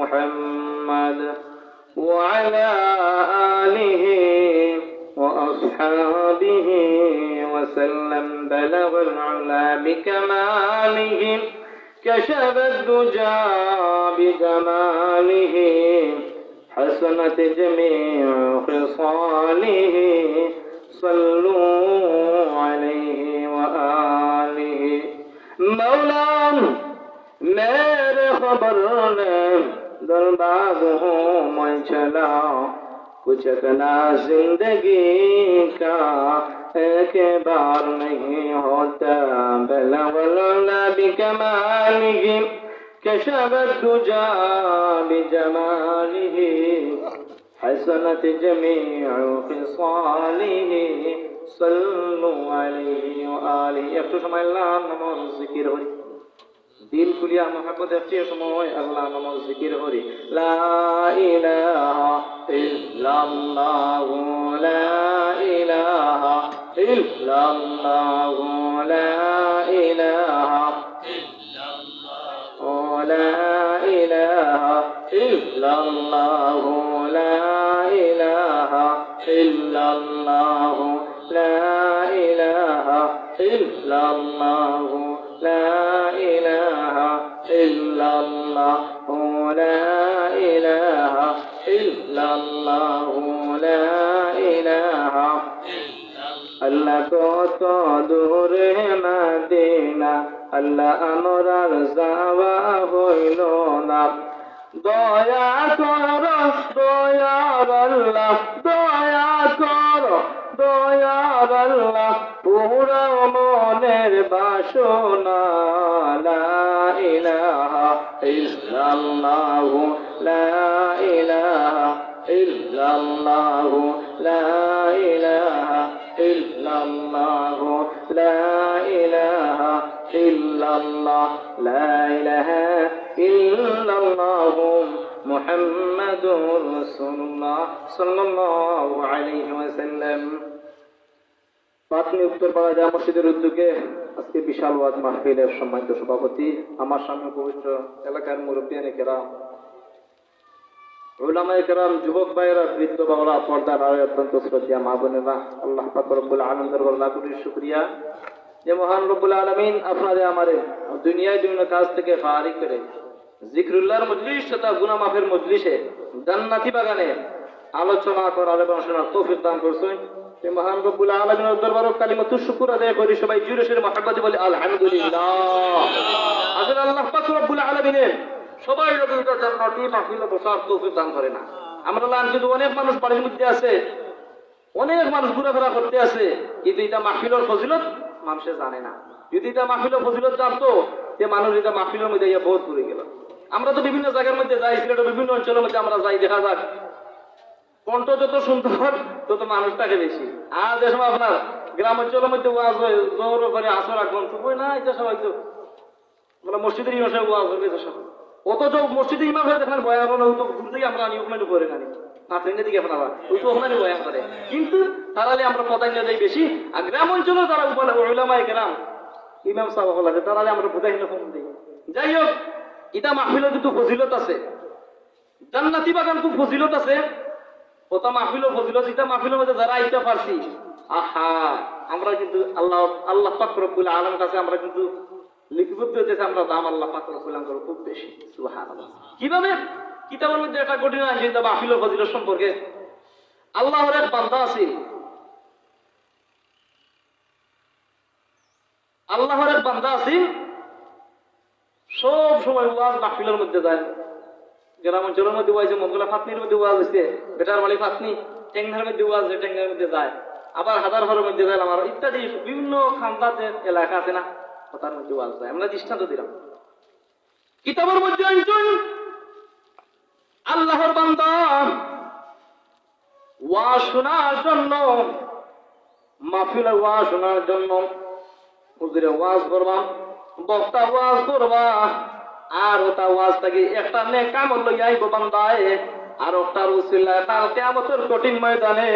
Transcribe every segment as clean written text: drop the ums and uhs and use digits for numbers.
محمد وعلى آله وأصحابه وسلم. بلغ العلا بكماله كشف الدجى بجماله حسنت جميع خصاله صلوا عليه وآله. مولانا मेरे खबर ने दरबार हूँ मैं चला कुछ अपना जिंदगी का एक बार नहीं होता. बलवला बिकमालिही कशफ दुजा बिजमालिही हसनत जमीउ खिसालिही सल्लु अलैहि व आलिहि. একটু সময় আল্লাহর নাম জিকির করি, দিল খুলিয়া মোহাম্মদ একটি সময় আল্লাহ নাম জিকির করি. লা ইলাহা ইল্লাল্লাহু লা ইলাহা ইল্লাল্লাহু লা ইলাহা ইল্লাল্লাহু লা ইলাহা ইল্লাল্লাহু লা ইলাহা ইল্লাল্লাহু লা ইলাহা ইল্লাল্লাহু লা ইলাহা ইল্লাল্লাহু লা ইলাহা ইল্লাল্লাহু লা ইলাহা আল্লাহ কত দূরে মদিনা আল্লাহ আমরার যাওয়া হইল না. দয়া কর দয়ার আল্লাহ দয়া কর দয়ার আল্লাহ পুরা মনের বাসনা. লা ইলাহা ইল্লাল্লাহু লা ইলাহা ইল্লাল্লাহু লা ইলাহা ইল্লাল্লাহু লা ইলাহা ইল্লাল্লাহ লা ইলাহা ইল্লাল্লাহু মুহাম্মাদুর রাসূলুল্লাহ সাল্লাল্লাহু আলাইহি ওয়াসাল্লাম. পাটনি উত্তরপাড়া জামে মসজিদের উদ্যোগে আজকে বিশাল ওয়াজ মাহফিলের সম্মানিত সভাপতি, আমার সামনে পবিত্র এলাকার মুরব্বিয়ানে কেরাম, উলামায়ে কেরাম, যুবক ভাইয়েরা, বৃদ্ধ বাবারা, পর্দার আড়ালে অত্যন্ত শ্রদ্ধেয় মা বোনেরা, আল্লাহ পাক রব্বুল আলামিন দরবারে লাখ কোটি শুকরিয়া যে মহান রব্বুল আলামিন আপনাদের আমাদের দুনিয়ায় বিভিন্ন কাজ থেকে ফারিগ করে জিকরুল্লাহর মজলিস তথা গুনাহ মাফের মজলিসে জান্নাতি বাগানে আলোচনা করার এবং শোনার তৌফিক দান করছেন। সেই মহান রব্বুল আলামিনের দরবারে কালিমাতুশ শুকর আদায় করি সবাই জোরে সোরে মুহাব্বতে বলি আলহামদুলিল্লাহ। আজকে আল্লাহ পাক রব্বুল আলামিনের সবাই রবিটা জান্নাতি মাহফিলে বসার তৌফিক দান করে না। আমরা লান কিন্তু অনেক মানুষ বাড়ির মধ্যে আছে, অনেক মানুষ ঘোরাফেরা করতে আছে, কিন্তু এটা মাহফিলের ফজিলত মানুষে জানে না। যদি এটা মাহফিলের ফজিলত জানতো যে মানুষ এটা মাহফিলের মধ্যে ইয়া বহুত ঘুরে গেল। আমরা তো বিভিন্ন জায়গার মধ্যে যাই, সিলেটের বিভিন্ন অঞ্চলের মধ্যে আমরা যাই, দেখা যাক কণ্ঠ যত সুন্দর তত মানুষটাকে বেশি। আর যে সময় আপনার গ্রাম অঞ্চলের মধ্যে ওয়াজ হয় জোর করে আসর আগমন খুবই না, এটা সবাই তো আমরা মসজিদের ইমাম সাহেব ওয়াজ হবে সব, অথচ মসজিদের ইমাম সাহেব দেখেন বয়ান করে তো ঘুর থেকে আমরা আনি ওখানে করে নানি না ট্রেনের দিকে আপনারা ওই তো ওখানে বয়ান করে, কিন্তু তারালে আমরা প্রাধান্য দেই বেশি। আর গ্রাম অঞ্চলে যারা উলামায়ে কেরাম ইমাম সাহেব হল আছে তারালে আমরা প্রাধান্য কম দিই। যাই হোক, এটা মাহফিলের কিন্তু ফজিলত আছে, জান্নাতি বাগান খুব ফজিলত আছে। ওটা মাহফিলও ফজিলত, এটা মাহফিলের মধ্যে যারা আইতে পারছি, আহা আমরা কিন্তু আল্লাহ পাক রব্বুল আলামিনের কাছে আমরা কিন্তু লিপিবদ্ধ হতেছে, আমরা দাম আল্লাহ পাক রব্বুল আলামিনের খুব বেশি। সুবহানাল্লাহ। কিভাবে? কিতাবের মধ্যে একটা কঠিন আছে মাহফিলের ফজিলত সম্পর্কে। আল্লাহর এক বান্দা আছে, আল্লাহর এক বান্দা আছে, সব সময় ওয়াজ মাহফিলের মধ্যে যায়। গ্রাম অঞ্চলের মধ্যে ওয়াজ, মঙ্গলা ফাতনির মধ্যে ওয়াজ হয়েছে, বেটার বাড়ি ফাতনি, টেঙ্গার মধ্যে ওয়াজ, টেঙ্গার মধ্যে যায়, আবার হাজার ঘরের মধ্যে যায়, আমার ইত্যাদি বিভিন্ন খানদানের এলাকা আছে না, তার মধ্যে ওয়াজ যায়। আমরা দৃষ্টান্ত দিলাম। কিতাবের মধ্যে একজন আল্লাহর বান্দা ওয়াজ শোনার জন্য, মাহফিলে ওয়াজ শোনার জন্য হুজুরে ওয়াজ করবা, বক্তা ওয়াজ করবা, আর ওটা ওয়াজ থেকে একটা নেক আমল লই আইব বান্দায়, আর ওটার উসিলায় কাল কিয়ামতের কঠিন ময়দানে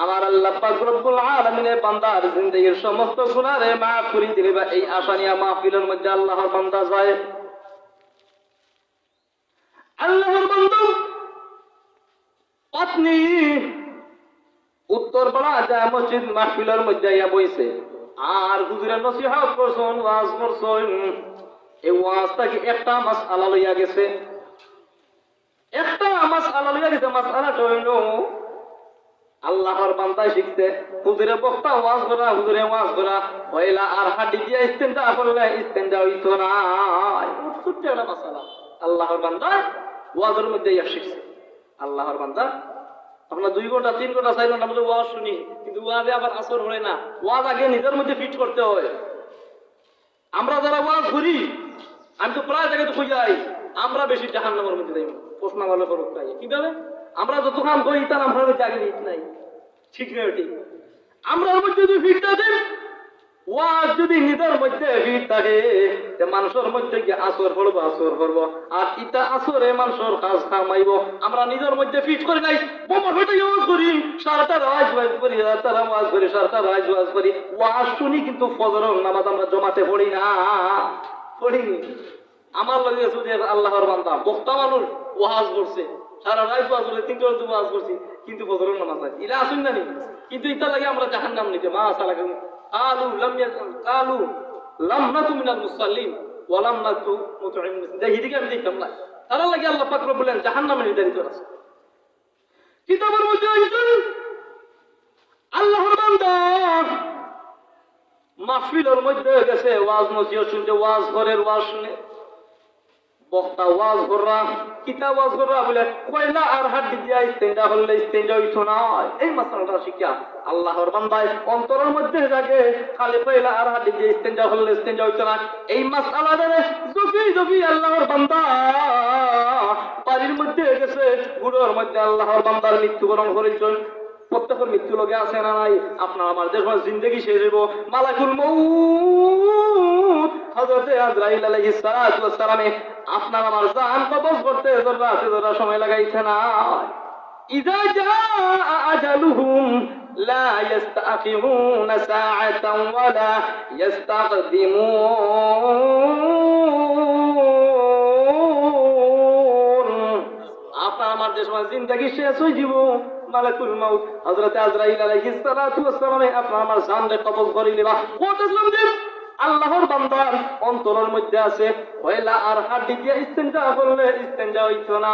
আমার আল্লাহ পাক রব্বুল আলামিনের বান্দার জিন্দেগীর সমস্ত গুনাহরে মাফ করে দিবে। এই আশা নিয়ে মাহফিলের মধ্যে আল্লাহর বান্দা যায়। যায় মসজিদ মাহফিলের মধ্যে আইয়া বইছে আর হুজুরের নসিহত করছেন ওয়াজ করছেন এই ওয়াজটা কি একটা মাসআলা লইয়া গেছে একটা মাসআলা লইয়া গেছে মাসআলাটা হইল আল্লাহর বান্দায় শিখতে হুজুরে বক্তা ওয়াজ করা হুজুরে ওয়াজ করা পয়লা আর হাড্ডি দিয়ে ইস্তেঞ্জা করলে ইস্তেঞ্জা হইতো না ছোট্ট একটা মাসআলা আল্লাহর বান্দা ওয়াজের মধ্যে ইয়া শিখছে আল্লাহর বান্দা আমরা 2 ঘন্টা 3 ঘন্টা 4 ঘন্টা মধ্যে ওয়াজ শুনি কিন্তু ওয়াজে আবার আসর হয় না ওয়াজ আগে নিজের মধ্যে ফিট করতে হয় আমরা যারা ওয়াজ করি আমি তো প্রায় জায়গায় তো খুঁজাই আমরা বেশি জাহান্নামের মধ্যে যাই প্রশ্ন ভালো করুক তাই কিভাবে আমরা যত কাম করি তার আমরা জায়গা নিত নাই ঠিক না ঠিক আমরা মধ্যে যদি ফিট থাকে ওয়াজ যদি নিজের মধ্যে ফিট থাকে যে মানুষের মধ্যে কি আসর করবো আর ইটা আসরে মানুষের কাজ খামাইব আমরা নিজের মধ্যে ফিট করি নাই বোমা ফেটে ওয়াজ করি সারাটা রাজ ওয়াজ করি রাতারা ওয়াজ করি সারাটা রাজ ওয়াজ করি ওয়াজ শুনি কিন্তু ফজরের নামাজ আমরা জমাতে পড়ি না পড়িনি আমার লাগে যে আল্লাহর বান্দা বক্তা মানুষ ওয়াজ করছে সারা রাত ওয়াজ করে 3টা রাত ওয়াজ করছি কিন্তু ফজরের নামাজ নাই ইলা আসুন না নি কিন্তু এটা লাগে আমরা জাহান্নাম নিতে মা সালাকা কালু লাম নাকু মিনাল মুসাল্লিন ওয়া লাম নাকু মুতঈম দেখি দিকে আমি দেখতাম না তারা লাগে আল্লাহ পাক বলেন জাহান্নামে নির্ধারিত আছে কিতাবের মধ্যে আছে আল্লাহর বান্দা মাহফিলের মধ্যে গেছে ওয়াজ নসিহত শুনতে ওয়াজ ঘরের ওয়াজ শুনে বক্তা ওয়াজ করা কিতাব ওয়াজ করা বলে কয়লা আর হাড্ডি দিয়া ইস্তেঞ্জা হলে ইস্তেঞ্জা হইতো না এই মাসআলাটা শিখিয়া আল্লাহর বান্দায় অন্তরের মধ্যে জাগে খালি কয়লা আর হাড্ডি দিয়া ইস্তেঞ্জা হলে ইস্তেঞ্জা হইতো না এই মাসআলাটা জফি আল্লাহর বান্দা বাড়ির মধ্যে গেছে গুড়ের মধ্যে আল্লাহর বান্দার মৃত্যুবরণ করেছেন প্রত্যেকের মৃত্যু লগে আছে না নাই আপনার আমার যখন জিন্দেগি শেষ হইব মালাকুল মউত হযরতে আজরাইল আলাইহিস সালাতু ওয়াস সালামে আপনার আমার জান কবজ করতে যতটা সময় লাগাইছে না ইযা জাআ আজালুহুম লা ইস্তাখিরুনা সাআতান ওয়া লা ইস্তাকদিমুন আপনার আমার যে সময় জিন্দেগি শেষ হয়ে যাব মালাকুল মাউত হযরত আজরাইল আলাইহিস সালাতু ওয়াস সালামে আপনার আমার জানকে কবজ করে নিবা কতজন দিন আল্লাহর বান্দার অন্তরের মধ্যে আছে কয়লা আর হাড্ডি দিয়ে ইস্তেঞ্জা করলে ইস্তেঞ্জা হইতো না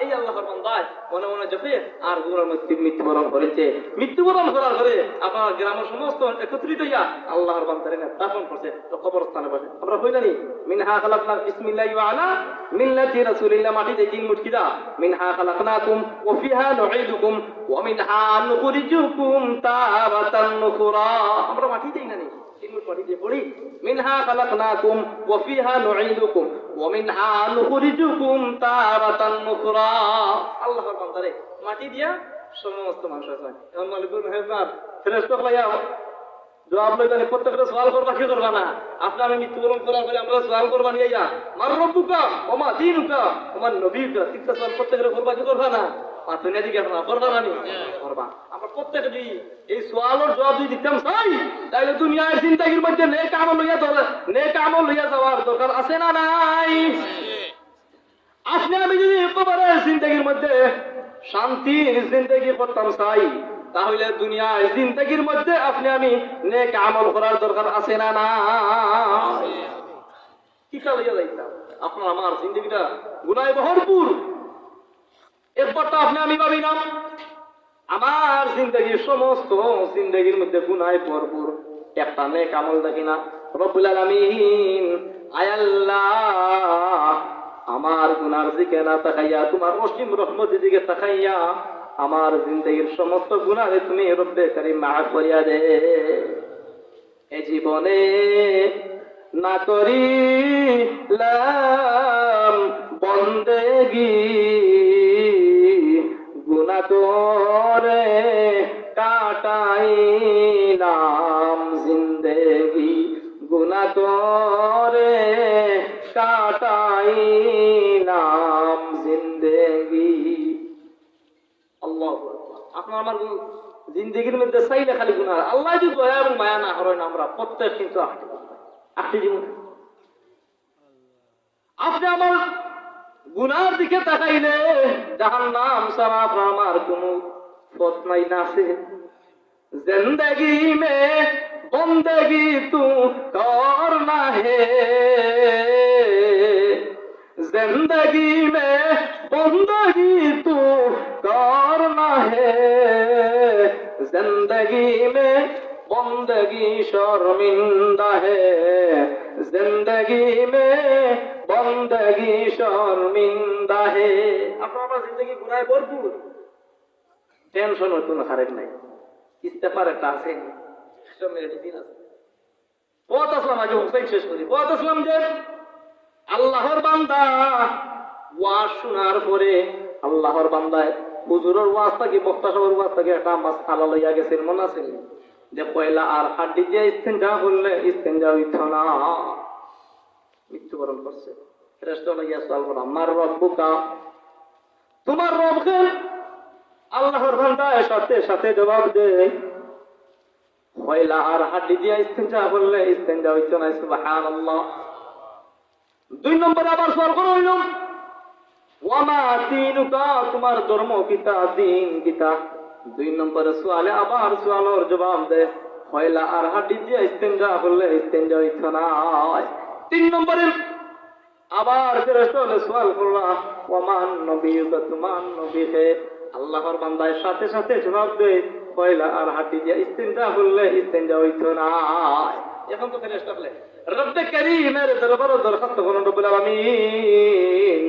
এই আল্লাহর বান্দা মনে মনে জপে আর গুনার মধ্যে মৃত্যুবরণ করেছে মৃত্যুবরণ করার পরে আপনার গ্রামের সমস্ত একত্রিত হইয়া আল্লাহর বান্দারে দাফন করছে তো কবরস্থানে বসে আমরা কইলানি মিনহা খালাকনা বিসমিল্লাহি ওয়া আলা মিল্লাতি রাসূলিল্লাহ মাটিতে তিন মুটকি দা মিনহা খালাকনাকুম ওয়া ফিহা নুঈদুকুম ওয়া মিনহা নুখরিজুকুম তারাতান নুখরা আমরা মাটিতেই না মিনহা খালাকনাকুম ওয়া ফিহা নুঈদুকুম ওয়া মিনহা নুখরিজুকুম তারাতান নুখরা আল্লাহর বান্দারে মাটি দিয়া সমস্ত মানুষ আছে এখন মালিকুল মেহমান ফেরেশতা লাইয়া জবাব লইবেন প্রত্যেকটা সওয়াল করবা কি করবা না আপনি আমি মৃত্যুবরণ করার পরে আমরা সওয়াল করবা নিয়ে যা মার রব্বুকা ওয়া মা দীনুকা ওয়া মান নবীকা তিনটা সওয়াল প্রত্যেকটা করবা কি করবা না পাথুনিয়া দিকে আপনারা করবা না নি করবা আমরা প্রত্যেকটা যদি এই সওয়ালের জবাব যদি দিতাম চাই তাহলে দুনিয়ার জিন্দেগির মধ্যে নেক আমল লইয়া যাওয়ার দরকার আছে না নাই আপনি আমি যদি একেবারে জিন্দেগির মধ্যে শান্তির জিন্দেগি করতাম চাই তাহলে দুনিয়ার জিন্দেগির মধ্যে আপনি আমি নেক আমল করার দরকার আছে না না কি লইয়া যাইতাম আপনার আমার জিন্দেগিটা গুনাহে ভরপুর এরপরটা আপনি আমি ভাবি না আমার জিন্দেগির সমস্ত জিন্দেগির মধ্যে গুনাহে ভরপুর একটা নেক আমল দেখি না রব্বুল আলামিন আয় আল্লাহ আমার গুনার দিকে না তাকাইয়া তোমার অসীম রহমতের দিকে তাকাইয়া আমার জিন্দেগির সমস্ত গুনাহে তুমি রব্বে কারীম মাফ করিয়া দে এ জীবনে না করিলাম বন্দেগি গুনাহ করে কাটাইলাম জিন্দেগি গুনাহ করে কাটাইলাম জিন্দেগি আল্লাহু আকবার আপনার আমার জিন্দেগির মধ্যে চাইলে খালি গুনাহ আল্লাহ যদি দয়া এবং মায়া না করেন আমরা প্রত্যেক কিন্তু আটটি জীবন আপনি আমার গুনার দিকে তাকাইলে জাহান্নাম ছাড়া আপনার আমার কোনো পথ নাই না আছে जिंदगी में बंदगी तू करना है, जिंदगी में बंदगी तू करना है, जिंदगी में बंदगी शर्मिंदा है, जिंदगी में बंदगी शर्मिंदा है। আপনারা জিন্দগি গুনাহে ভরপুর, টেনশন কোনো হারেক নাই, ইস্তেফার একটা আছে, সব মেডিসিন আছে। বহুত আসলাম আগে হোসেন শেষ করি। বহুত আসলাম যে আল্লাহর বান্দা ওয়াজ শোনার পরে আল্লাহর বান্দায় হুজুরের ওয়াজ থেকে বক্তা সাহেবের ওয়াজ থেকে একটা মাসআলা লইয়া গেছেন, মনে আছে যে পয়লা আর হাড্ডি দিয়ে ইস্তেঞ্জা করলে ইস্তেঞ্জা হইত না, মৃত্যুবরণ করছে। ফেরেশতা লইয়া সওয়াল করে, আমার রব্বুকা, তোমার রবকে? আল্লাহর বান্দা সাথে সাথে জবাব দেয়, পয়লা আর হাড্ডি দিয়ে ইস্তেঞ্জা করলে ইস্তেঞ্জা হইত না, সুবহানাল্লাহ। 2 নম্বরে আবার সওয়াল করা হইল, ওয়ামা দীনুকা, তোমার ধর্ম কিতা, দিন কিতা। 2 নম্বরে সওয়ালে আবার সওয়ালের জবাব দেয়, পয়লা আর হাড্ডি দিয়ে ইস্তেঞ্জা করলে ইস্তেঞ্জা হইত না। 3 নম্বরে আবার ফেরেশতা সওয়াল করলা, ওয়ামান নবিয়ুকা, তোমার নবী কে? আল্লাহর বান্দার সাথে সাথে জবাব দেয়, পয়লা আর হাড্ডি দিয়ে ইস্তেঞ্জা করলে ইস্তেঞ্জা হইত না। এখন তো ফেরেশতা বলে, রব্বে কারীমের দরবারে দরখাস্ত করুন রব্বুল আলামিন,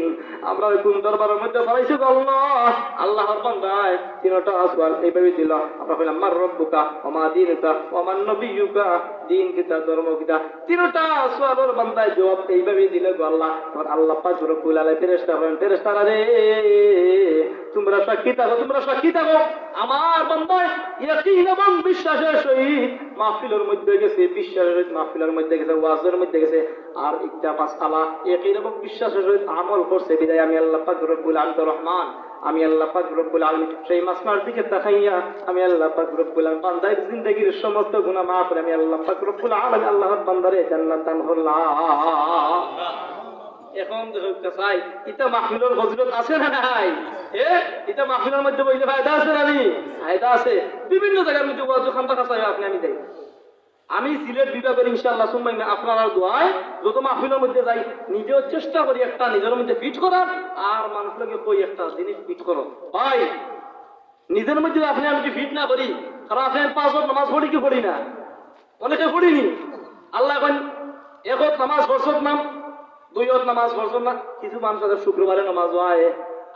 আমরা কোন দরবারের মধ্যে পড়াইছি আল্লাহ? আল্লাহর বান্দায় 3টা সওয়াল এইভাবে দিল। আমরা বললাম, মার রব্বুকা, ওমা দীনুকা, ওমান নবিয়ুকা, দিন কিতা, ধর্ম কিতা। 3টা সওয়ালের বান্দায় জবাব এইভাবে দিল গো আল্লাহ। তখন আল্লাহ পাক রব্বুল আলামিন ফেরেশতা বলেন, ফেরেশতারা রে, তোমরা সাক্ষী থাকো, তোমরা সাক্ষী থাকো, আমার বান্দায় ইয়াকিন এবং বিশ্বাসের সহিত মাহফিলের মধ্যে গেছে, বিশ্বাসের সহিত মাহফিলের মধ্যে গেছে, ওয়াজের মধ্যে গেছে, আর একটা মাসআলা ইয়াকিন এবং বিশ্বাসের সহিত আমল করছে। বিদায় আমি আল্লাহ পাক রব্বুল আলামিন রহমান, আমি আল্লাহ পাক রব্বুল আলামিন সেই মাসমার দিকে তাকাইয়া আমি আল্লাহ পাক রব্বুল আলামিন বান্দার জিন্দেগীর সমস্ত গুনাহ মাফ করে আমি আল্লাহ পাক রব্বুল আলামিন আল্লাহর বান্দারে জান্নাত দান করলাম। এখন দেখতে চাই এটা মাহফিলের ফজিলত আছে না নাই? এটা মাহফিলের মধ্যে বইলে ফায়দা আছে না? ফায়দা আছে। বিভিন্ন জায়গার মধ্যে ওয়াজ খান্তা খাসাই আপনি আমি দেই। আমি সিলেট বিভাগের ইনশাআল্লাহ সুম্মাই আপনার দোয়ায় যত মাহফিলের মধ্যে যাই নিজেও চেষ্টা করি একটা নিজের মধ্যে ফিট করার, আর মানুষকে কই একটা জিনিস ফিট করো ভাই। নিজের মধ্যে আপনি আমি যদি ফিট না করি, কারণ আপনি 5 ওয়াক্ত নামাজ পড়ি কি পড়ি না, অনেকে পড়িনি। আল্লাহ এখন 1 ওয়াক্ত নামাজ পড়ছত না, 2 ওয়াক্ত নামাজ পড়ছত না। কিছু মানুষ আছে শুক্রবারে নামাজ হয়,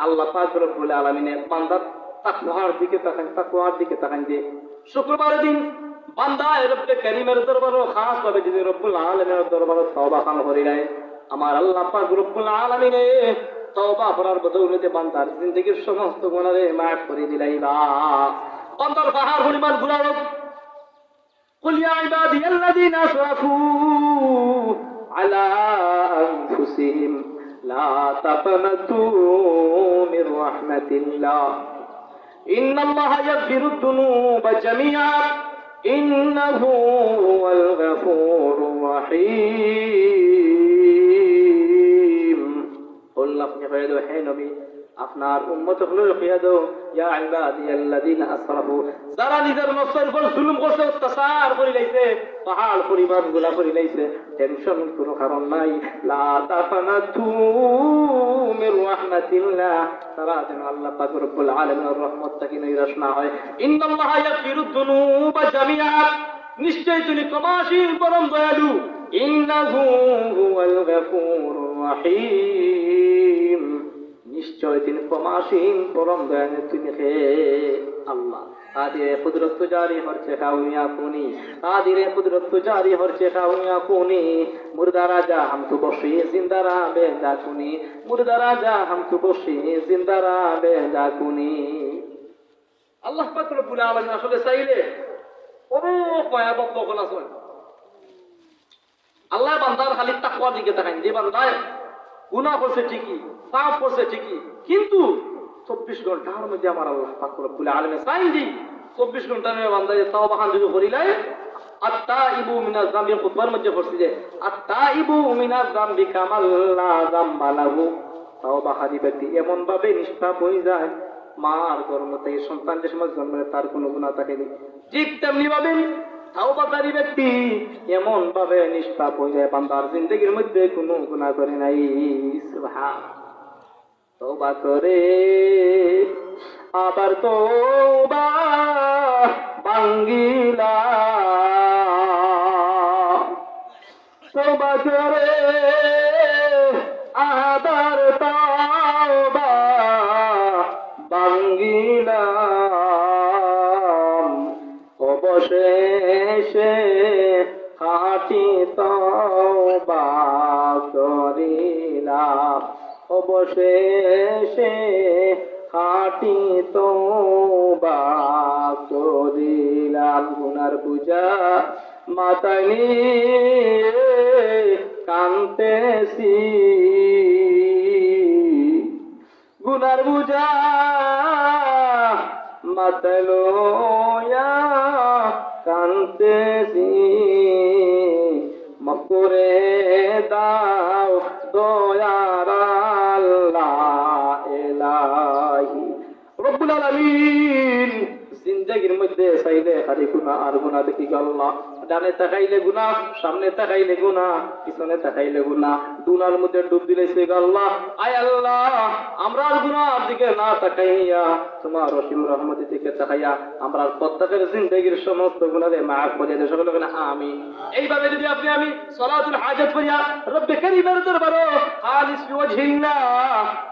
আল্লাহ পাক রব্বুল আলামিনের বান্দার তাকওয়ার দিকে তাকান, তাকওয়ার দিকে তাকান যে শুক্রবারের দিন বান্দা রব্বে কারীমের দরবারে খাস ভাবে যদি রব্বুল আলামিনের দরবারে তওবা খান করি নাই, আমার আল্লাহ পাক রব্বুল আলামিনে তওবা করার বদৌলতে বান্দার জিন্দেগীর সমস্ত গুনাহে মাফ করে দিলাইবা। বান্দার পাহাড় পরিমাণ গুনাহ, কুল ইয়া ইবাদিয়াল্লাযীনা আসরাফু আলা আনফুসিহিম লা তাকনাতু মির রাহমাতিল্লাহ ইন্নাল্লাহা ইয়াগফিরুদ দুনুবা জামিআ ইন্নাহু হুয়াল গফুরুর রহিম। আল্লাহ কহে দো হে নবী, আপনার উম্মত হলো কহে দো, ইয়া ইবাদিয়াল্লাযীনা আসরাফু, যারা নিজের নফসের উপর জুলুম করছে, অত্যাচার করে লাইছে, পাহাড় পরিমাণ গুলা করে লাইছে, টেনশন কোনো কারণ নাই। লা তাকনাতু মির রাহমাতিল্লাহ, তারা যেন আল্লাহ পাক রব্বুল আলামিনের রহমত থেকে নিরাশ না হয়। ইন্নাল্লাহা ইয়াগফিরুদ দুনুবা জামিআ, নিশ্চয় তিনি ক্ষমাশীল পরম দয়ালু। ইন্নাহু হুয়াল গফুরুর রহিম, নিশ্চয় তিনি ক্ষমাশীল পরম দয়ালু। তিনি হে আল্লাহ। তাদের কুদরত জারি হরছে খাউনিয়া কোনি, তাদের কুদরত জারি হরছে খাউনিয়া কোনি। মুর্দা রাজা হাম তো বসে জিন্দারা বেজা কুনি, মুর্দা রাজা হাম তো বসে জিন্দারা বেজা কুনি। আল্লাহ পাক রব্বুল আলামিন আসলে চাইলে অনেক ভয়াবহ বকল আছে। আল্লাহ বান্দার খালি তাকওয়ার দিকে তাকান, যে বান্দায় গুনাহ করছে ঠিকই, পাপ করছে ঠিকই, কিন্তু 24 ঘন্টার মধ্যে আমার আল্লাহ পাক রব্বুল আলামিন চাই দি 24 ঘন্টার মধ্যে বান্দা যে তাওবা খান যদি করিলাই, আত্তাইবু মিনাজ যামবি, খুতবার মধ্যে পড়ছি যে আত্তাইবু মিনাজ যামবি কামাল লা যামবা লাহু, তাওবা হাদিবাতি এমন ভাবে নিষ্পাপ হয়ে যায় মার গর্ভ থেকে সন্তান যে সময় জন্ম নেয় তার কোনো গুনাহ থাকেনি, ঠিক তেমনি ভাবে তাওবাকারী ব্যক্তি এমন ভাবে নিষ্পাপ হয়ে যায়, বান্দার জিন্দেগির মধ্যে কোনো গুনাহ করে নাই। সুবহান, তওবা করে আবার তওবা ভাঙ্গিলা, তওবা করে আবার তওবা ভাঙ্গিলাম, অবশেষে খাঁটি তওবা করিলাম, অবশেষে খাঁটি তওবা করিলাম। গুনার বোঝা মাথায় নিয়ে কাঁদতেছি, গুনার বোঝা মাথায় লইয়া কাঁদতেছি, মাফ করে দাও দয়ার আল্লাহ ইলাহি রব্বুল আলামিন। জিন্দেগির মধ্যে চাইলে খালি গুনাহ আর গুনাহ দেখি আল্লাহ, ডানে তাকাইলে গুনাহ, সামনে তাকাইলে গুনাহ, পিছনে তাকাইলে গুনাহ, দুনার মধ্যে ডুব দিলেছে আল্লাহ। আয় আল্লাহ, আমরা গুনাহর দিকে না তাকাইয়া তোমার রহিম রহমতের দিকে তাকাইয়া আমরা প্রত্যেকের জিন্দেগির সমস্ত গুনাহে মাফ করে দেন, সকলে বলেন আমিন। এইভাবে যদি আপনি আমি সালাতুল হাজাত করিয়া রব্বে কারীমের দরবারে খালিস ওয়াজহিল্লাহ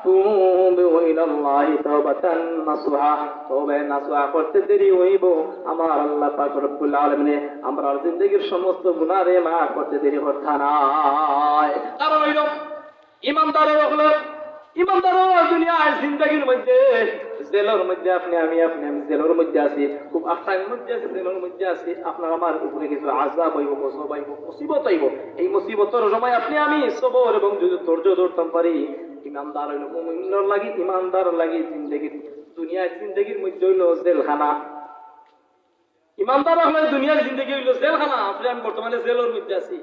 তুবু ইলাল্লাহি তাওবাতান নাসুহা, তওবা নাসুহা করতে দেরি হইব আমার আল্লাহ পাক রব্বুল আলামিন আমরা জিন্দেগির সমস্ত গুনাহে মাফ করতে দেরি করতে নাই। কারণ হইল ইমানদারের হলো ইমানদারের দুনিয়ার জিন্দেগির মধ্যে জেলের মধ্যে আপনি আমি জেলের মধ্যে আছি, খুব আশার মধ্যে আছি, জেলের মধ্যে আছি, আপনার আমার উপরে কিছু আযাব হইব, গজব হইব, মুসিবত হইব। এই মুসিবতের সময় আপনি আমি সবর এবং যদি ধৈর্য ধরতাম পারি, ইমানদার হইল মুমিনের লাগি, ইমানদার লাগি জিন্দেগির দুনিয়ার জিন্দেগির মধ্যে হইল জেলখানা। ইমানদার হলে দুনিয়ার জিন্দেগি হইল জেলখানা। আপনি আমি বর্তমানে জেলের মধ্যে আছি,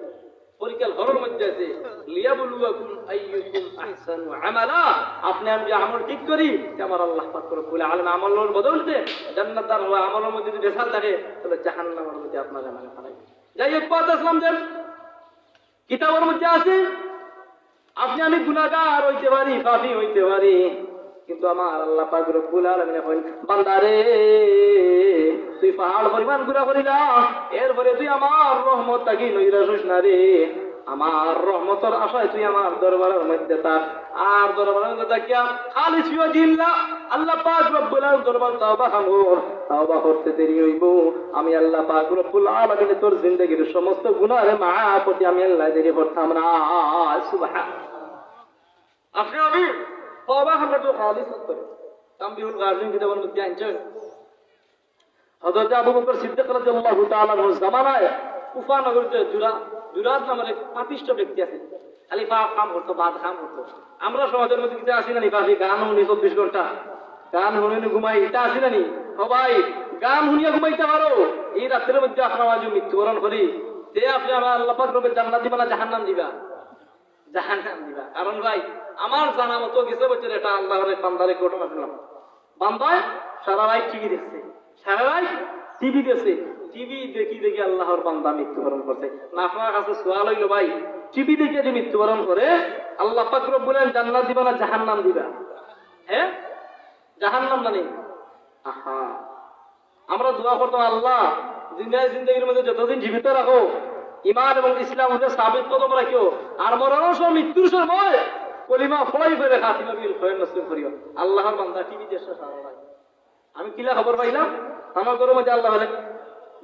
পরীক্ষার ঘরের মধ্যে আছে। লিয়াবলুয়াকুম আইয়ুকুম আহসানু আমালা, আপনি আমি যে আমল ঠিক করি আমার আল্লাহ পাক রব্বুল আলামিন আমলের বদলতে জান্নাতদার হওয়া, আমলের মধ্যে যদি বেসাল থাকে তাহলে জাহান্নামের মধ্যে আপনাকে মানে ফেলাই। যাই হোক, কথা আসলাম যে কিতাবের মধ্যে আছে আপনি আমি গুনাহগার হইতে পারি, পাপী হইতে পারি, কিন্তু আমার আল্লাহ পাক রব্বুল আলামিন কইন বান্দারে তুই পাহাড় পরিমাণ গুনাহ করিলা, এরপরে তুই আমার রহমত তাকি নইরা শুস না রে, আমার রহমতের আশায় তুই আমার দরবারের মধ্যে থাক। আর দরবারের মধ্যে থাকিয়া খালিস ওয়াজহিল্লাহ আল্লাহ পাক রব্বুল আলামিন দরবার তওবা কর, তওবা করতে দেরি হইব আমি আল্লাহ পাক রব্বুল আলামিন তোর জিন্দেগির সমস্ত গুনাহে মাফ করতে আমি আল্লাহ দেরি করতাম না। সুবহান, আপনি আমি তওবা আমরা তো খালিস করে তামবিহুল গাযিন কিতাবের মধ্যে আনছেন। হযরত আবু বকর সিদ্দিক রাদিয়াল্লাহু তাআলা এর জামানায় কুফা নগরীতে জুরাদ নামের এক পাপিষ্ঠ ব্যক্তি আছে, খালি পাপ কাম করতো, বাদ কাম করতো। আমরা সমাজের মধ্যে কিছু আসি না নি, পাপি গান শুনি 24 ঘন্টা, গান শুনে ঘুমাই, এটা আসি না নি? ও ভাই, গান শুনিয়া ঘুমাইতে পারো, এই রাত্রের মধ্যে আপনার আজ মৃত্যুবরণ করি, যে আপনি আমার আল্লাহ পাক রব্বে জান্নাত দিবা না জাহান্নাম দিবা? জাহান্নাম দিবা। কারণ ভাই আমার জানা মতো গেছে বছর এটা আল্লাহর বান্দারে ঘটনা শুনলাম। বান্দায় সারা রাত টিভি দেখছে, সারা রাত টিভি দেখছে, টিভি দেখি আল্লাহর বান্দা মৃত্যুবরণ করছে। না আপনার কাছে সওয়াল হইল ভাই, টিভি দেখে যে মৃত্যুবরণ করে আল্লাহ পাক রব্বুল আলামিন জান্নাত দিবা না জাহান্নাম দিবা? হ্যাঁ, জাহান্নাম মানে। আহা, আমরা দোয়া করতাম আল্লাহ দুনিয়ার জিন্দেগির মধ্যে যতদিন জীবিত রাখো ঈমান এবং ইসলাম হতে সাবিত কদম রাখিও, আর মরণের সময় মৃত্যুর সময় কলিমা ফলাই করে খাতিমা বিল খয়র নসিব করিও। আল্লাহর বান্দা টিভি দেখছে সারা রাত। আমি কিলা খবর পাইলাম আমার ঘরের মধ্যে আল্লাহ বলে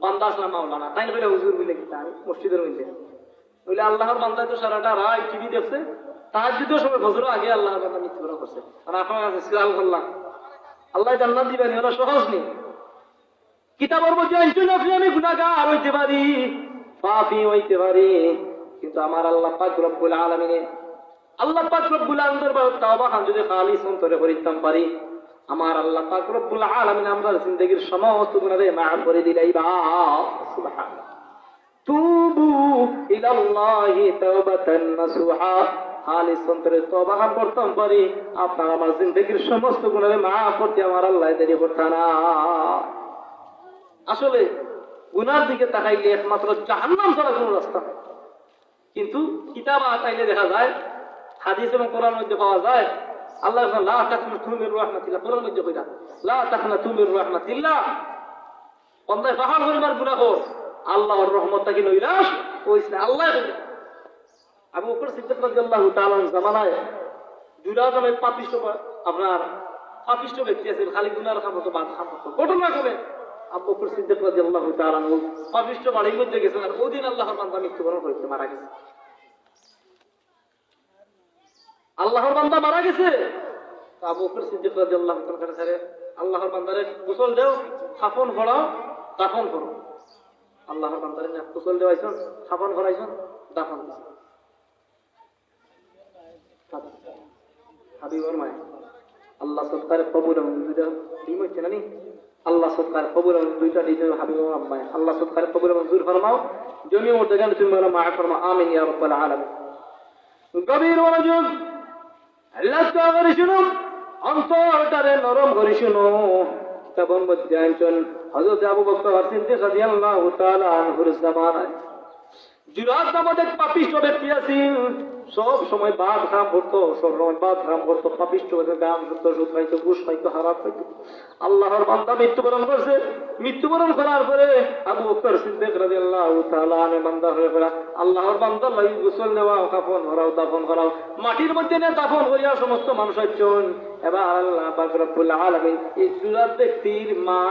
বান্দা আসলাম মাওলানা, তাই বলে হুজুর বলে কি আমি মসজিদের মধ্যে বলে আল্লাহর বান্দা তো সারাটা রাত টিভি দেখছে, তাহাজ্জুদের সময় ফজর আগে আল্লাহর বান্দা মৃত্যুবরণ করছে। আর আপনার কাছে সওয়াল করলাম আল্লাহ জান্নাত দিবেন, এটা সহজ নেই। কিতাবের মধ্যে আইছেন আপনি আমি গুনাহগার হইতে পারি, পাপী হইতে পারি, কিন্তু আমার আল্লাহ পাক রব্বুল আলামিন দরবারে তওবা যদি খালিস অন্তরে করিতাম পারি, আমার আল্লাহ পাক রব্বুল আলামিন আমার জিন্দেগির সমস্ত গুনাহে মাফ করে দিলাইবা। সুবহানাল্লাহ। তুবু ইলাল্লাহি তাওবাতান নাসুহা, খালিস অন্তরে তওবা করতাম পারি, আপনার আমার জিন্দেগির সমস্ত গুনাহে মাফ করতে আমার আল্লাহ দেরি করতে না। আসলে গুনার দিকে তাকাইলে একমাত্র জাহান্নাম ছাড়া কোনো রাস্তা নেই। কিন্তু কিতাব আইলে দেখা যায়, হাদিস এবং কোরআনের মধ্যে পাওয়া যায়, আল্লাহ লা তাকনাতু মির রাহমাতিল্লাহ, কোরআনের মধ্যে কইরা লা তাকনাতু মির রাহমাতিল্লাহ, বান্দায় পাহাড় পরিমাণ গুনাহ কর, আল্লাহর রহমতটা কি নৈরাশ কইছে আল্লাহ। আবু বকর সিদ্দিক রাদিয়াল্লাহু তাআলা জামানায় জুরা নামে আপনার পাপিষ্ট ব্যক্তি আছেন, খালি গুনার কাম হতো, বাদ কাম হতো। ঘটনা করে আবু বকর সিদ্দিক রাদিয়াল্লাহু তাআলা পাপিষ্ট বাড়ির মধ্যে গেছেন, আর ওই দিন আল্লাহর বান্দা মৃত্যুবরণ করেছে, মারা গেছে। আল্লাহর বান্দা মারা গেছে, আবু বকর সিদ্দিক রাদিয়াল্লাহু তাআলা কাছে আল্লাহর বান্দারে গোসল দেও, কাফন পরাও, দাফন করো। আল্লাহর বান্দারে না গোসল দেওয়াইছেন, কাফন পরাইছেন, দাফন দিছেন। হাবিবর মায় আল্লাহ সরকার কবুল দুইটা ডিম হচ্ছে না নি, আল্লাহ সরকার কবুল দুইটা ডিম হাবিবর মায় আল্লাহ সরকার কবুল মঞ্জুর ফরমাও, জমিয়ে মধ্যে গান তুমি বলো মা ফরমা আমিন ইয়া রাব্বাল আলামিন। গভীর মনোযোগ, আল্লাহ তাআলা শুনো, অন্তরটারে নরম করে শুনো। তখন মধ্যে আনছেন হযরত আবু বকর সিদ্দিক রাদিয়াল্লাহু তাআলা আনহুর জামানায় জুরাত নামক এক পাপিষ্ট ব্যক্তি আছেন, সব সময় বাদ খাম করতো, সব সময় বাদ খাম করতো, পাপিষ্ট গান করতো, সুদ খাইতো, ঘুষ খাইতো, হারাম খাইতো। আল্লাহর বান্দা মৃত্যুবরণ করছে। মৃত্যুবরণ করার পরে আবু বকর সিদ্দিক রাদিয়াল্লাহু তাআলা আনহু বান্দা হয়ে পড়া, আল্লাহর বান্দা লাগি গোসল নেওয়া, কাফন ভরাও, দাফন করাও, মাটির মধ্যে নিয়ে দাফন করিয়া সমস্ত মানুষ আছেন। এবার আল্লাহ পাক রব্বুল আলামিন এই জুরাত ব্যক্তির মা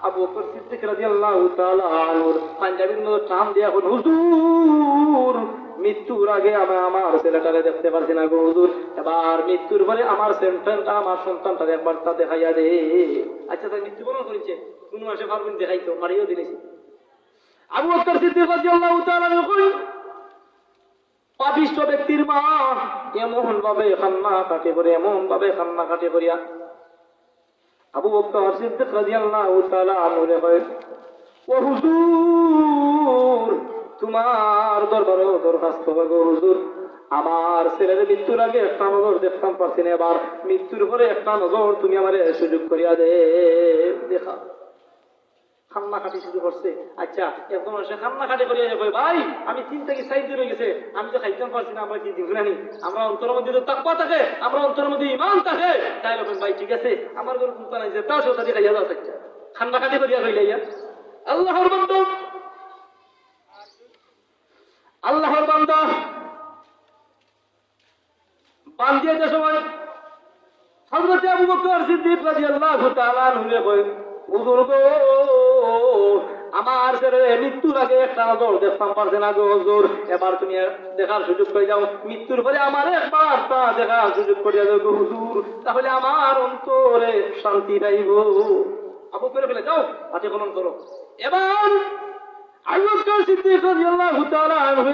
আবু বকর সিদ্দিক রাদিয়াল্লাহু তাআলা আনহুর পাঞ্জাবির মধ্যে টান দিয়া বলেন, হুজুর মৃত্যুর আগে আমি আমার ছেলেটারে দেখতে পারছি না গো হুজুর, এবার মৃত্যুর পরে আমার সন্তানটা, আমার সন্তানটারে একবার তা দেখাইয়া দে। আচ্ছা তাই মৃত্যুবরণ করেছে, কোন মাসে পারবেন দেখাইতো, মারিও দিলেছে। আবু বকর সিদ্দিক রাদিয়াল্লাহু তাআলা যখন পাপিষ্ট ব্যক্তির মা এমন ভাবে কান্না কাটে করে, এমন ভাবে কান্না কাটে করিয়া আবু বকর সিদ্দিক রাদিয়াল্লাহু তাআলা আনহুরে কয়, ও হুজুর তোমার দরবারে দরখাস্ত গো হুজুর, আমার ছেলের মৃত্যুর আগে একটা নজর দেখতাম পারছি না, এবার মৃত্যুর পরে একটা নজর তুমি আমারে সুযোগ করিয়া দে। দেখা কান্নাকাটি শুরু করছে। আচ্ছা এখন সে কান্নাকাটি করিয়া কয়, ভাই আমি 3 থেকে 4 দিন হয়ে গেছে, আমি তো খাইতাম পারছি না, আমরা কি দিব না নি, আমরা অন্তরের মধ্যে তো তাকওয়া থাকে, আমরা অন্তরের মধ্যে ঈমান থাকে, তাই লোক ভাই ঠিক আছে আমার ঘরে কোনটা নাই যে তা সেটা দিয়ে খাইয়া দাও। আচ্ছা কান্নাকাটি করিয়া কইলাইয়া আল্লাহর বান্দা, আল্লাহর বান্দা বান্দিয়ে যে সময় হযরত আবু বকর সিদ্দিক রাদিয়াল্লাহু তাআলা আনহু কয়, হুজুর গো আমার ছেলে মৃত্যুর আগে একটা নজর দেখতাম পারছে না গো হুজুর, এবার তুমি দেখার সুযোগ করে যাও, মৃত্যুর পরে আমার একবার তা দেখার সুযোগ করে যাও গো হুজুর, তাহলে আমার অন্তরে শান্তি পাইব। আবু করে ফেলে যাও, হাতে খনন করো। এবার আবু বকর সিদ্দিক রাদিয়াল্লাহু তাআলা আনহু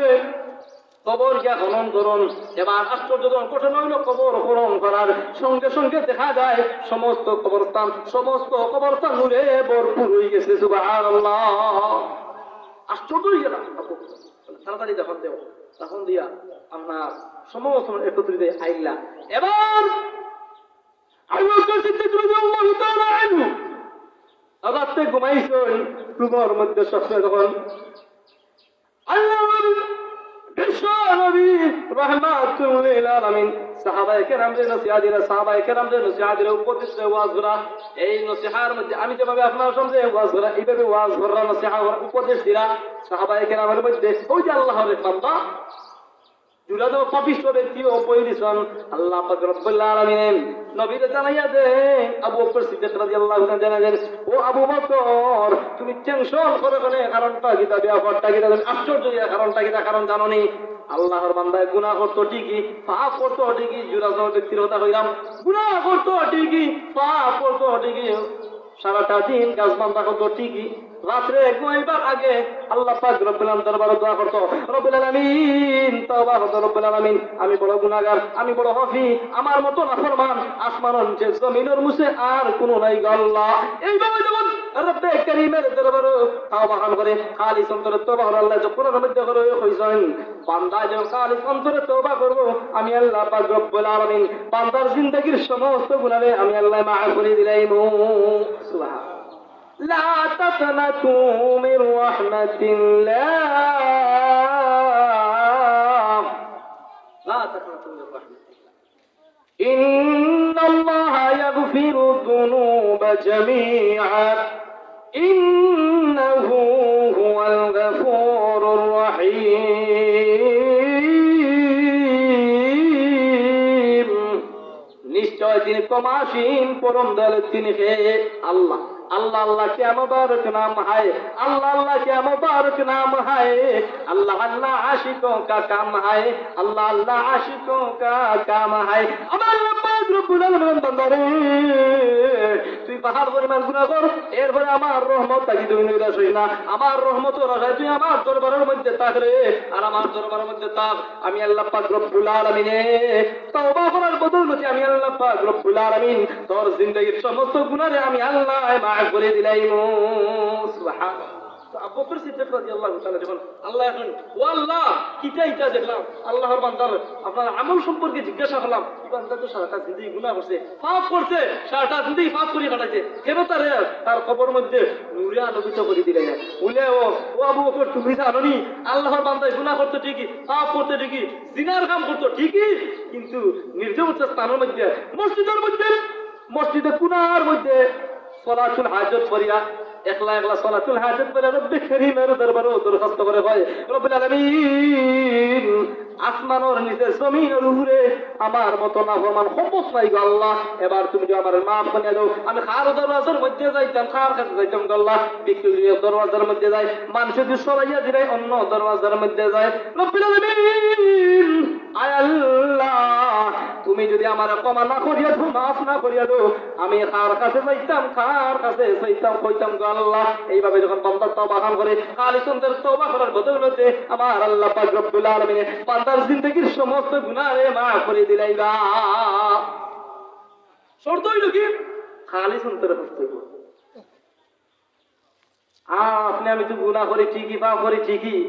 কবর গিয়া খনন করুন। এবার আশ্চর্যজনক ঘটনা হইল, কবর খনন করার সঙ্গে সঙ্গে দেখা যায় সমস্ত কবরস্থান নূরে ভরপুর হয়ে গেছে। সুবহানাল্লাহ, আশ্চর্য হয়ে গেল। তাড়াতাড়ি যখন দেও তখন দিয়া আপনার সমস্ত একত্রিত আইলা। এবার আবু বকর সিদ্দিক রাদিয়াল্লাহু তাআলা আনহু রাতে ঘুমাইছেন, ঘুমের মধ্যে স্বপ্নে তখন আল্লাহ বিশ্ব নবী রাহমাতুল লিল আলামিন সাহাবায়ে কেরামদের নসিহত দিলা, সাহাবায়ে কেরামদের নসিহত দিলা, উপদেশ দেওয়া, ওয়াজ করা। এই নসিহতের মধ্যে আমি যেভাবে আপনার সামনে ওয়াজ করা, এইভাবে ওয়াজ করা, নসিহত উপদেশ দিলা সাহাবায়ে কেরামের মধ্যে। ওই যে আল্লাহর বান্দা জুলাদ পাপিষ্ট ব্যক্তি ও পয়দিসন আল্লাহ পাক রব্বুল আলামিন নবীকে জানাইয়া দেন, আবু বকর সিদ্দিক রাদিয়াল্লাহু তাআলা জানালেন, ও আবু বকর তুমি টেনশন করো কেন, কারণটা কি, ব্যাপারটা কি, আশ্চর্য কারণটা কি, কারণ জানো নি আল্লাহর বান্দায় গুনাহ করতো ঠিকই, পাপ করতো ঠিকই, জুলাদ ব্যক্তির কথা কইলাম, গুনাহ করতো ঠিকই, পাপ করতো ঠিকই, সারাটা দিন কাজ বান্দা করতো ঠিকই, রাত্রে ঘুমাইবার আগে আল্লাহ পাক রব্বুল আলামিন দরবারে দোয়া করতো, রব্বুল আলামিন তওবা করতো, রব্বুল আলামিন আমি বড় গুনাহগার, আমি বড় হফি, আমার মতো নাফরমান আসমানের নিচে জমিনের মুছে আর কোনো নাই গো আল্লাহ। এইভাবে যখন রব্বে কারীমের দরবারে তাওবা করে খালিস অন্তরে তওবা করে আল্লাহ যখন মধ্যে করে কইছেন বান্দা যখন খালিস অন্তরে তওবা করব আমি আল্লাহ পাক রব্বুল আলামিন বান্দার জিন্দেগীর সমস্ত গুনাহে আমি আল্লাহ মাফ করে দিলাম সুবহান লা তাকনাতু মির রাহমাতিল্লাহ লা তাকনাতু মির রাহমাতিল্লাহ ইন্নাল্লাহা ইয়াগফিরু যুনুবা জামিআ ইন্নাহু হুয়াল গফুরুর রহিম নিশ্চয় তিনি ক্ষমাসীন পরম দয়ালু তিনি হে আল্লাহ अल्लाह अल्लाह क्या मुबारक नाम है अल्लाह अल्लाह क्या मुबारक नाम है अल्लाह अल्लाह आशिकों का काम है अल्लाह अल्लाह आशिकों का काम है আমার পাক রব্বুল আলামিন বান্দারে তুই পাহাড় পরিমাণ গুনাহ কর এরপরে আমার রহমত তাকি তুই নিরাশ হইস না আমার রহমত রাখায় তুই আমার দরবারের মধ্যে তাক রে আর আমার দরবারের মধ্যে তাক আমি আল্লাহ পাক রব্বুল আলামিন তওবা করার বদৌলতে আমি আল্লাহ পাক রব্বুল আলামিন তোর জিন্দেগীর সমস্ত গুনাহে আমি আল্লাহ মাফ করে দিলাম সুবহানাল্লাহ আবু বকর সিদ্দিক রাদিয়াল্লাহু তাআলা যখন আল্লাহ এখন ও আল্লাহ কিটা দেখলাম আল্লাহর বান্দার আপনার আমল সম্পর্কে জিজ্ঞাসা করলাম এই বান্দা তো সারাটা জিন্দেগি গুনাহ করছে পাপ করছে সারাটা জিন্দেগি পাপ করে কাটাইছে কেন তার কবর মধ্যে নূরে আলোকিত করে দিলেন বলে ও আবু বকর তুমি জানোনি আল্লাহর বান্দা গুনাহ করতে ঠিকই পাপ করতে ঠিকই জিনার কাম করতে ঠিকই কিন্তু নির্জনতা স্থানের মধ্যে মসজিদে কুনার মধ্যে সলাতুল হাজত করিয়া একলা একলা সলাতুল হাজত করে রব্বে কারীমের দরবারে দরখাস্ত করে হয় রব্বুল আলামিন আসমানের নিচে জমিনের উপরে আমার মত নাফরমান সম্পদ নাই গো আল্লাহ এবার তুমি যদি আমার মাফ করে দাও আমি খার দরওয়াজার মধ্যে যাইতাম খার কাছে যাইতাম গো আল্লাহ বিক্রির দরওয়াজার মধ্যে যাই মানুষ যদি সরাইয়া দিলে অন্য দরওয়াজার মধ্যে যায় রব্বুল আলামিন আয় আল্লাহ তুমি যদি আমার ক্ষমা না করিয়া দাও মাফ না করিয়া দাও আমি খার কাছে যাইতাম খার কাছে যাইতাম কইতাম গো আল্লাহ এইভাবে যখন বান্দা তওবা করে খালিস অন্তরে তওবা করার বদৌলতে আমার আল্লাহ পাক রব্বুল আলামিন বান্দার জিন্দেগীর সমস্ত গুনাহে মাফ করে দিলাইবা শর্ত হইল কি খালিস অন্তরে করতে হবে আপনি আমি তো গুনাহ করি ঠিকই পাপ করি ঠিকই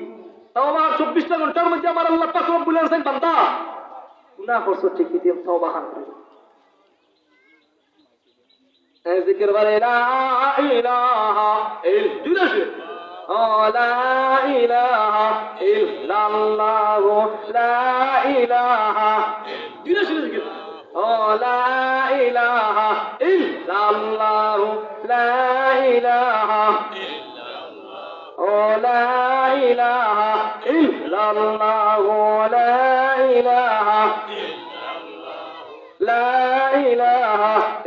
তাও আমার 24টা ঘন্টার মধ্যে আমার আল্লাহ পাক রব্বুল আলামিন বান্দা গুনাহ করছো ঠিকই দিয়ে তওবা করে জিকির করে লা ইলাহা ইল্লাল্লাহ লা ইলাহা ইল্লাল্লাহ লা ইলাহা জিকির লা ইলাহা ইল্লাল্লাহ লা ইলাহা لا إله إلا الله لا إله لا إله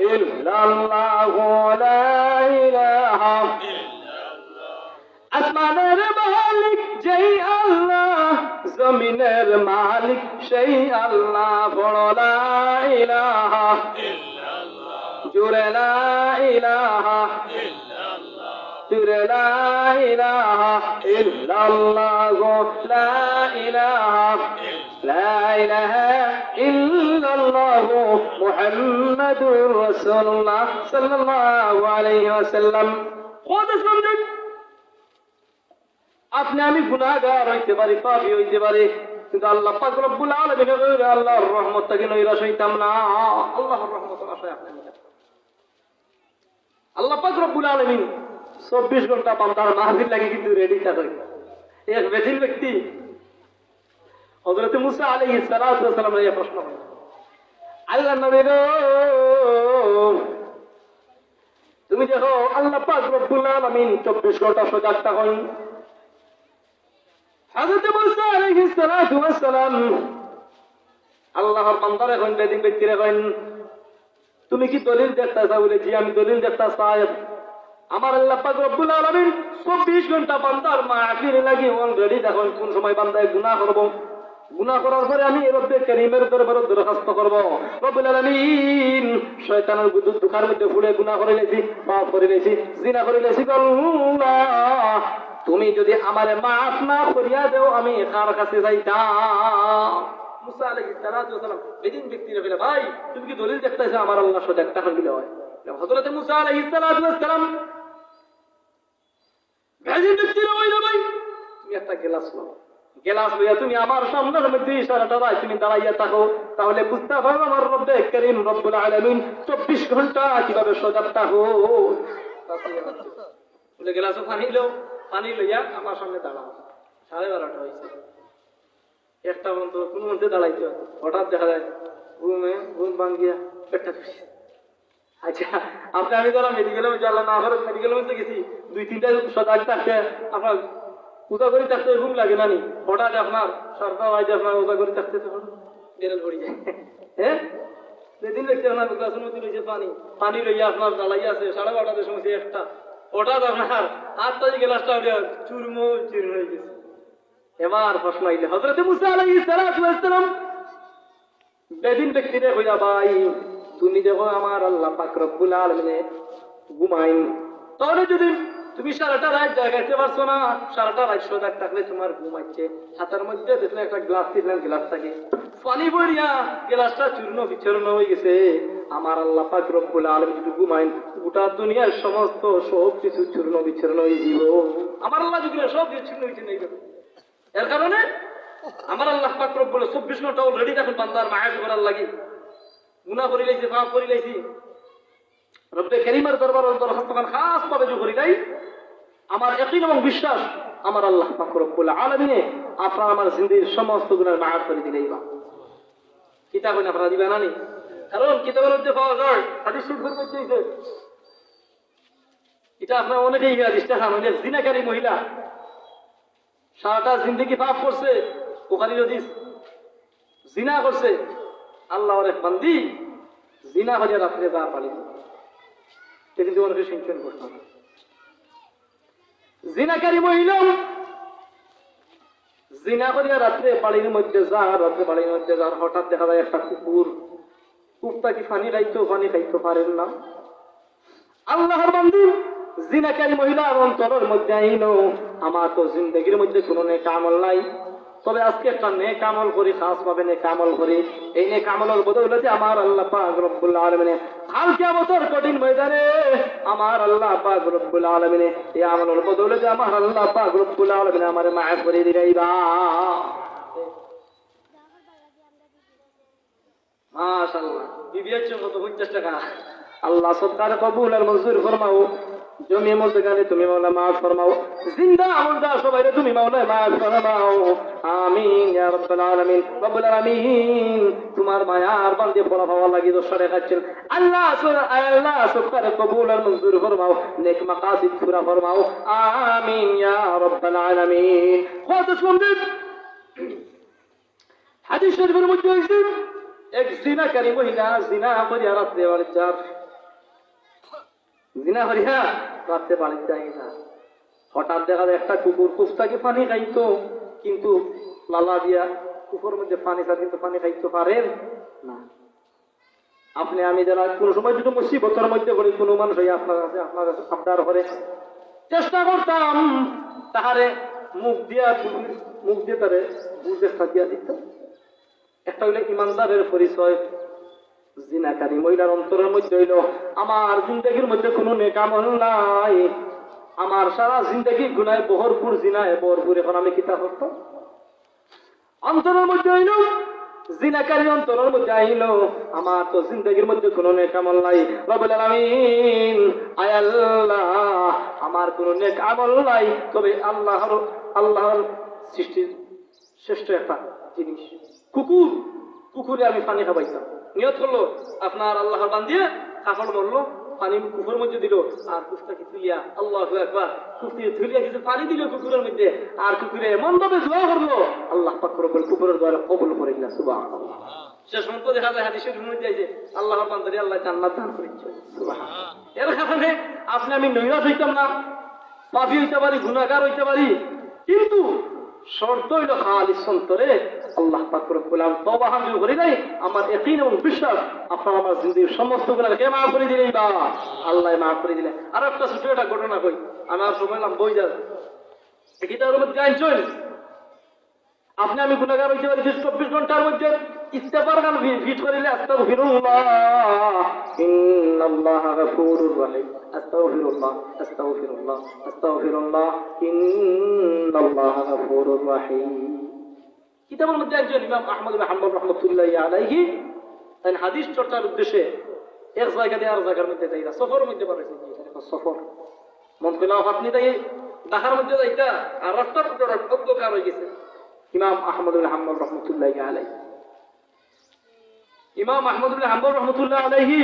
إلا الله لا إله আসমানের মালিক যেই আল্লাহ জমিনের মালিক সেই আল্লাহ বড় লা ইলাহা ইল্লাল্লাহ জোরে লা ইলাহা لا إله إلا الله لا إله لا إله إلا الله محمد رسول الله صلى الله عليه وسلم خود اسلام দেখ আপনি আমি গুনাহগার হইতে পারি পাপী হইতে পারি কিন্তু আল্লাহ পাক রব্বুল আলামিন আল্লাহর রহমত থেকে নৈরাশ হইতাম না আল্লাহর রহমতের আশায় আপনি আল্লাহ পাক রব্বুল আলামিন 24 ঘন্টা বান্দার মাহফিল লাগে কিন্তু রেডি থাকে এক বেদিন ব্যক্তি হযরত মুসা আলাইহিস সালাতু ওয়াস সালাম এর প্রশ্ন করে আল্লাহ নবী গো তুমি দেখো আল্লাহ পাক রব্বুল আলামিন 24 ঘন্টা সজাগ থাকেন হযরত মুসা আলাইহিস সালাতু ওয়াস সালাম আল্লাহর বান্দার এখন বেদিন ব্যক্তিরা কইন তুমি কি দলিল দেখতাছ বলে জি আমি দলিল দেখতাছ আমার আল্লাহ পাক রব্বুল আলামিন 24 ঘন্টা বান্দার মাহফিল লাগি অলরেডি দেখুন কোন সময় বান্দায় গুনাহ করব গুনাহ করার পরে আমি রব্বে কারীমের দরবারে দরখাস্ত করব রব্বুল আলামিন শয়তানের দুখার মধ্যে ফুলে গুনাহ করে লেছি পাপ করে লেছি জিনা করে লেছি আল্লাহ তুমি যদি আমারে মাফ না করিয়া দাও আমি কার কাছে যাইতাম মুসা আলাইহিস সালাতু ওয়াস সালাম বেদিন ব্যক্তিরা বলে ভাই তুমি কি দলিল দেখতাছ আমার আল্লাহ সজাগ থাকা দিলে হয় হযরত মুসা আলাইহিস সালাতু ওয়াস সালাম বেদিন ব্যক্তিরা বলল ভাই তুমি একটা গেলাস নাও, গেলাস লইয়া তুমি আমার সামনের মধ্যে ইশারাটা দাও, তুমি দাঁড়াইয়া থাকো, তাহলে বুঝতে পারবে আমার রব্বে করিম রব্বুল আলামিন 24 ঘন্টা কিভাবে সজাগ থাকো। বলে গেলাসও পানি লইয়া আমার সামনে দাঁড়াও। 12:30 হয়েছে, একটা পর্যন্ত কোন মধ্যে দাঁড়াইতে হবে, হঠাৎ দেখা যায় ঘুম ভাঙ্গিয়া পেটটা। আচ্ছা আপনি আমি ধরো মেডিকেলের মধ্যে আল্লাহ না করে মেডিকেলের মধ্যে গেছি, 2-3টা সজাগ থাকতে আপনার উদা করে থাকতে ঘুম লাগে না নি, হঠাৎ আপনার সরকার হয় যে আপনার উদা করে থাকতে তখন বেরেল পড়ে যায়। হ্যাঁ যেদিন দেখছি আপনার গ্লাসের মধ্যে রয়েছে পানি লইয়া আপনার জ্বালাইয়া আছে 12:30টার সময় একটা, হঠাৎ আপনার হাতটা যে গ্লাসটা চূর্ণ হয়ে গেছে। এবার প্রশ্ন আইলে হযরত মুসা আলাইহিস সালাম বেদিন ব্যক্তিরে কইলা ভাই তুমি যখন আমার আল্লাহ পাক রব্বুল আলামিনে ঘুমাইন, তাহলে যদি তুমি সারাটা রাত জাগাইতে পারছো না, সারাটা রাত সজাগ থাকলে তোমার ঘুমাইছে, হাতের মধ্যে দেখলে একটা গ্লাস দিলাম, গ্লাস থাকে পানি ভরিয়া গ্লাসটা চূর্ণ বিচূর্ণ হয়ে গেছে, আমার আল্লাহ পাক রব্বুল আলামিন যদি ঘুমাইন গোটা দুনিয়ার সমস্ত সব কিছু চূর্ণ বিচূর্ণ হয়ে যাব। আমার আল্লাহ যদি সব কিছু চূর্ণ বিচূর্ণ হয়ে যাবে, এর কারণে আমার আল্লাহ পাক রব্বুল 24 ঘন্টা অলরেডি দেখুন বান্দার মায়াত করার লাগি, গুনাহ করি লাইছি, পাপ করি লাইছি, রব্বে কারীমের দরবারে দরখাস্ত খাস ভাবে যে করি লাই, আমার ইয়াকিন এবং বিশ্বাস আমার আল্লাহ পাক রব্বুল আলামিন আপনার আমার জিন্দেগীর সমস্ত গুনাহ মাফ করে দিলেই বা কিতাব না আপনারা দিবেন না নি, কারণ কিতাবের মধ্যে পাওয়া যায় হাদিস শরীফের মধ্যে আছে, এটা আপনারা অনেকেই হাদিসটা জানেন যে জিনাকারী মহিলা সারাটা জিন্দেগি পাপ করছে, বুখারী হাদিস, জিনা করছে, আল্লাহর এক বান্দি জিনা হয়ে রাত্রে যা পালি কিন্তু অনেকে সিনচন করতে হবে। জিনাকারী মহিলা জিনা করিয়া রাত্রে বাড়ির মধ্যে রাত্রে বাড়ির মধ্যে যার হঠাৎ দেখা যায় একটা কুকুরটা কি পানি খাইতে পারেন না, আল্লাহর বান্দি জিনাকারী মহিলার অন্তরের মধ্যে আইলো আমার তো জিন্দগির মধ্যে কোনো নেক আমল নাই, তবে আজকে একটা নেক আমল করি, খাস ভাবে নেক আমল করি, এই নেক আমলের বদৌলতে আমার আল্লাহ পাক রব্বুল আলামিন কাল কিয়ামতের কঠিন ময়দানে আমার আল্লাহ পাক রব্বুল আলামিন এই আমলের বদৌলতে আমার আল্লাহ পাক রব্বুল আলামিন আমারে মাফ করে দিবেইবা। মাশাআল্লাহ বিবিএর জন্য তো 50 টাকা আল্লাহ সদকার কবুল আর মঞ্জুর ফরমাও, জমি মধ্যে গানে তুমি মাওলা মাফ ফরমাও, জিন্দা আমলদা সবাইরে তুমি মাওলা মাফ ফরমাও, আমিন ইয়া রাব্বাল আলামিন। রব্বুল আলামিন তোমার মায়ার বান্দে ফলা পাওয়া লাগি দশটা দেখাচ্ছেন, আল্লাহ সদকার কবুল আর মঞ্জুর ফরমাও, নেক মাকাসিদ পুরা ফরমাও, আমিন ইয়া রাব্বাল আলামিন। কত সুন্দর হাদিস শরীফের মধ্যে আছে এক জিনাকারী মহিলা জিনা করিয়া রাত্রে বাড়ি যার জিনা করিয়া রাত্রে বাড়ি যায় না, হঠাৎ দেখা যায় একটা কুকুর কুস্তাকে পানি খাইতো, কিন্তু লালা দিয়া কুকুরের মধ্যে পানি ছাড় কিন্তু পানি খাইতে পারেন না। আপনি আমি যারা কোনো সময় যদি মুসিবতের মধ্যে পড়ি, কোনো মানুষ আপনার কাছে আপনার ঘরে চেষ্টা করতাম তাহারে মুখ দিয়ে তারে বুঝে সাজিয়া দিত, একটা হইলে ইমানদারের পরিচয়। জিনাকারী মহিলার অন্তরের মধ্যে হইল আমার জিন্দগির মধ্যে কোনো নেক আমল নাই, আমার সারা জিন্দগি গুনায় ভরপুর, জিনায় ভরপুর, এখন আমি কিতা করতাম? অন্তরের মধ্যে হইল জিনাকারী অন্তরের মধ্যে আইল আমার তো জিন্দগির মধ্যে কোনো নেক আমল নাই, রব্বুল আলামিন আয় আল্লাহ আমার কোনো নেক আমল নাই, তবে আল্লাহর সৃষ্টির শ্রেষ্ঠ একটা জিনিস কুকুরে আমি পানি খাবাইতাম, নিয়ত করলো আপনার আল্লাহর বান্দিয়ে কাপড় মরলো, পানি কুকুরের মধ্যে দিল, আর কুকুরটাকে তুলিয়া আল্লাহু আকবার তুলিয়া কিছু পানি দিল কুকুরের মধ্যে, আর কুকুরে এমন ভাবে দোয়া করলো আল্লাহ পাক রব্বুল কুকুরের দোয়া কবুল করে নিল, সুবহানাল্লাহ। শেষ পর্যন্ত দেখা যায় হাদিসের মধ্যে আছে আল্লাহর বান্দারে আল্লাহ জান্নাত দান করেছে, সুবহানাল্লাহ। এর কারণে আপনি আমি নৈরাশ হইতাম না, পাপী হইতে পারি, গুনাহগার হইতে পারি, কিন্তু শর্ত হইল খালিস অন্তরে আল্লাহ পাক রব্বুল আলামিন তওবা হাজির করি নাই, আমার ইয়াকিন এবং বিশ্বাস আপনার আমার জিন্দেগীর সমস্ত গুনাহকে মাফ করে দিলেই বা আল্লাহ মাফ করে দিলে। আর একটা ছোট একটা ঘটনা কই, আমার সময় নাম বই যাচ্ছে এটার মধ্যে আইনছই আপনি আমি গুনাহগার হইতে পারি 24 ঘন্টার মধ্যে ইস্তেগফার গান ফিট করিলে আস্তাগফিরুল্লাহ ইন্নাল্লাহা গাফুরুর রহিম আস্তাগফিরুল্লাহ আস্তাগফিরুল্লাহ আস্তাগফিরুল্লাহ ইন্নাল্লাহা গাফুরুর রহিম। কিতাবের মধ্যে একজন ইমাম আহমদ ইবনে হাম্বল রাহমাতুল্লাহি আলাইহি তাই হাদিস চর্চার উদ্দেশ্যে এক জায়গা দিয়ে আর জায়গার মধ্যে যাইরা সফরের মধ্যে বাড়াইছে সফর মন কইলাম আপনি তাই ঢাকার মধ্যে যাইতা আর রাস্তার মধ্যে অন্ধকার হয়ে গেছে। ইমাম আহমদ ইবনে হাম্বল রাহমাতুল্লাহি আলাইহি ইমাম আহমদ ইবনে হাম্বল রাহমাতুল্লাহি আলাইহি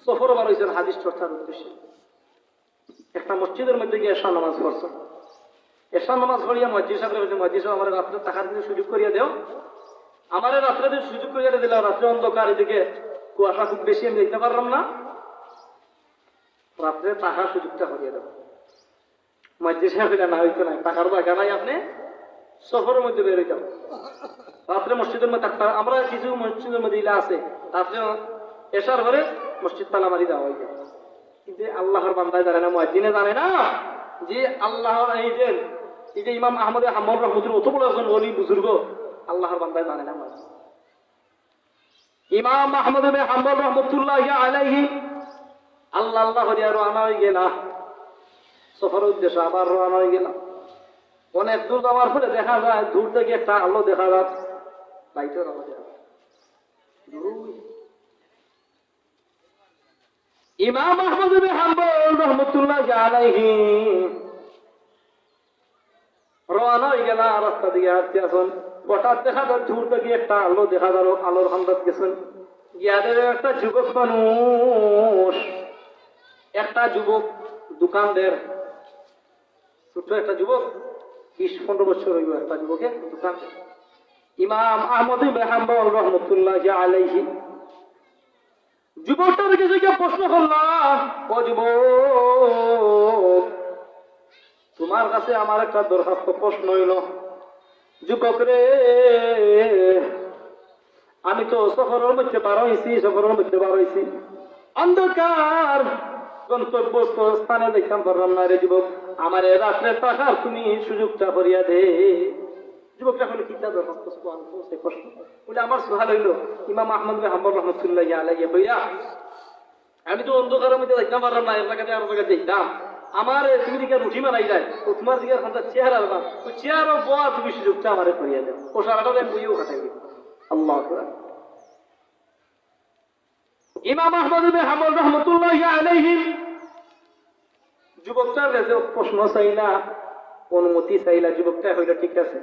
সফর বাড়াইছেন হাদিস চর্চার উদ্দেশ্যে। একটা মসজিদের মধ্যে গিয়ে এশা নামাজ পড়ছেন। এশা নামাজ পড়িয়া মসজিদ সাহেব বলছে মসজিদ সাহেব আমার রাত্রে টাকার দিতে সুযোগ করিয়া দেও, আমার রাত্রে দিতে সুযোগ করিয়া দিলে রাত্রে অন্ধকার এদিকে কুয়াশা খুব বেশি আমি দেখতে পারলাম না, রাত্রে টাকার সুযোগটা করিয়া দেব। মসজিদ সাহেব না হইতো না, টাকার জায়গা নাই, আপনি সফরের মধ্যে বের হয়ে যাও। রাত্রে মসজিদের মধ্যে আমরা কিছু মসজিদের মধ্যে ইলা আছে রাত্রে এশার ঘরে মসজিদ তালা মারি দেওয়া হয়ে যায়। কিন্তু আল্লাহর বান্দায় জানে না, মুয়াজ্জিনে জানে না যে আল্লাহর এই যে ইমাম আহমদ হাম্বল রাহমাতুল্লাহ অত বড় একজন ওলি বুজুর্গ, আল্লাহর বান্দায় জানে না। ইমাম আহমদ ইবনে হাম্বল রাহমাতুল্লাহি আলাইহি আল্লাহ আল্লাহ হরিয়া রওনা হয়ে গেল সফরের উদ্দেশ্যে। আবার রওনা হয়ে গেল। অনেক দূর যাওয়ার পরে দেখা যায় দূর থেকে একটা আলো দেখা যায়, লাইটের আলো দেখা যায়। ইমাম আহমদ ইবনে হাম্বল রাহমাতুল্লাহি আলাইহি রওনা হয়ে গেল রাস্তা দিয়ে হাঁটতে আসুন। হঠাৎ দেখা যায় দূর থেকে একটা আলো দেখা যায়, আলোর সন্ধান গেছেন। গিয়াদের একটা যুবক মানুষ, একটা যুবক দোকানদার, ছোট্ট একটা যুবক 20-15 বছর হইব, একটা যুবকের দোকান। ইমাম আহমদ ইবনে হাম্বল রাহমাতুল্লাহি আলাইহি যুবকটার কাছে গিয়ে প্রশ্ন করলাম, ও যুবক তোমার কাছে আমার একটা দরখাস্ত প্রশ্ন হইল। যুবক রে, আমি তো সফরের মধ্যে বার হয়েছি, অন্ধকার গন্তব্য স্থানে দেখতাম পারলাম না রে যুবক, আমার রাত্রে টাকার তুমি সুযোগটা করিয়া দে। যুবকটা হলো কিতা দরখাস্ত প্রশ্ন বলে আমার সোহাল হইল ইমাম আহমদ ইবনে হাম্বল রাহমাতুল্লাহি আলাইহি কইরা, আমি তো অন্ধকারের মধ্যে দেখতাম পারলাম না, এক জায়গাতে আর জায়গায় দেখতাম, আমার তুমি দিকে রুটি বানাই যায়, ও তোমার দিকে চেহারা বাবা ওই চেহারা বয়া তুমি সুযোগটা আমারে করিয়া দেব, ও সারাটা আমি বইও খাটাই দিব। আল্লাহু আকবার। ইমাম আহমদ ইবনে হাম্বল রাহমাতুল্লাহি আলাইহি যুবকটার কাছে প্রশ্ন চাইলা, অনুমতি চাইলা। যুবকটা হইল ঠিক আছে,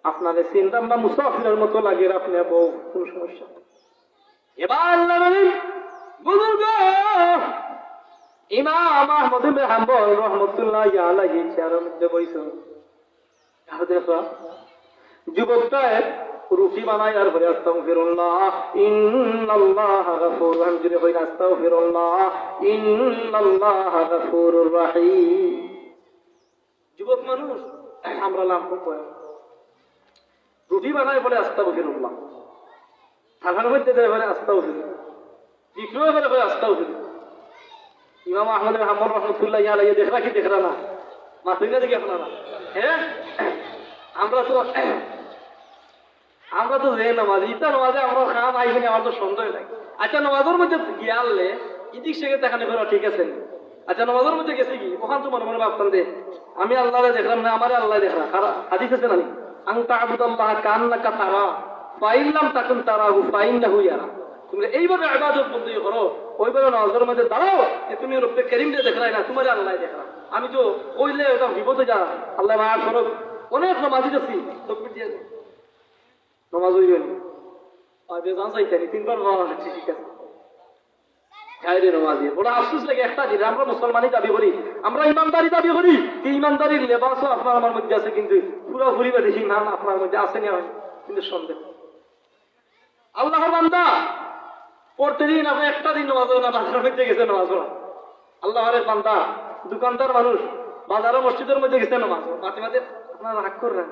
আপনাদের চিন্তাম না মুসাফিরের মতো লাগে, আপনি বউ কোন সমস্যা। এবার আল্লাহ বলেন বুজুর্গ ইমাম আহমদ ইবনে হাম্বল রাহমাতুল্লাহি আলাইহি চেয়ারের মধ্যে বইছেন। দেখো যুবকটা রুটি বানায় আর বলে আস্তাগফিরুল্লাহ ইন্নাল্লাহা গাফুরুর রহিম, জুড়ে হই আস্তাগফিরুল্লাহ ইন্নাল্লাহা গাফুরুর রহিম। যুবক মানুষ আমরা লাভ করব, রুটি বানায় বলে আস্তাগফিরুল্লাহ, থাকার মধ্যে দেয় বলে আস্তাগফিরুল্লাহ, বিক্রয় করে বলে আস্তাগফিরুল্লাহ। ইমাম আহমদ ইবনে হাম্বল রাহমাতুল্লাহি আলাইহি দেখরা কি দেখরা না, মাথুই না দেখি আপনারা। হ্যাঁ, আমরা তো যে নামাজ ইতা নামাজে আমরা খাম আইবেনি, আমার তো সন্দেহ নাই। আচ্ছা নামাজের মধ্যে গিয়ালে ইদিক সেগে দেখানি করা ঠিক আছে। আচ্ছা নামাজের মধ্যে গেছে কি ওখান তো মনে মনে ভাবতাম দে আমি আল্লাহরে দেখলাম না, আমারে আল্লাহ দেখলাম। হাদিস আছে না আন তা'বুদাল্লাহ কান্নাকা তারা ফাইন লাম তাকুন তারাহু ফাইন্নাহু ইয়ারা। তুমি এইভাবে ইবাদত বন্দী করো, ওইভাবে নামাজের মধ্যে দাঁড়াও যে তুমি রব্বে কারীমকে দেখলাই না, তোমারে আল্লাহ দেখলাম। আমি তো কইলে ওটা বিপদে যা, আল্লাহ মাফ করো। অনেক নামাজি আছি তকবীর দিয়ে নামাজ হইবে না, আর বেজান চাইতানি 3 বার নামাজ ঠিক আছে। খায়রে নামাজি বড় আফসোস লাগে একটা দিন, আমরা মুসলমানই দাবি করি, আমরা ইমানদারি দাবি করি, এই ইমানদারির লেবাসও আপনার আমার মধ্যে আছে, কিন্তু পুরোপুরি বা দেখি না আপনার মধ্যে আছে না, কিন্তু সন্দেহ। আল্লাহর বান্দা প্রতিদিন আপনি একটা দিন নামাজ না, বাজারের মধ্যে গেছে নামাজ পড়া। আল্লাহর বান্দা দোকানদার মানুষ বাজারের মসজিদের মধ্যে গেছে নামাজ, মাঝে মাঝে আপনারা রাগ করেন,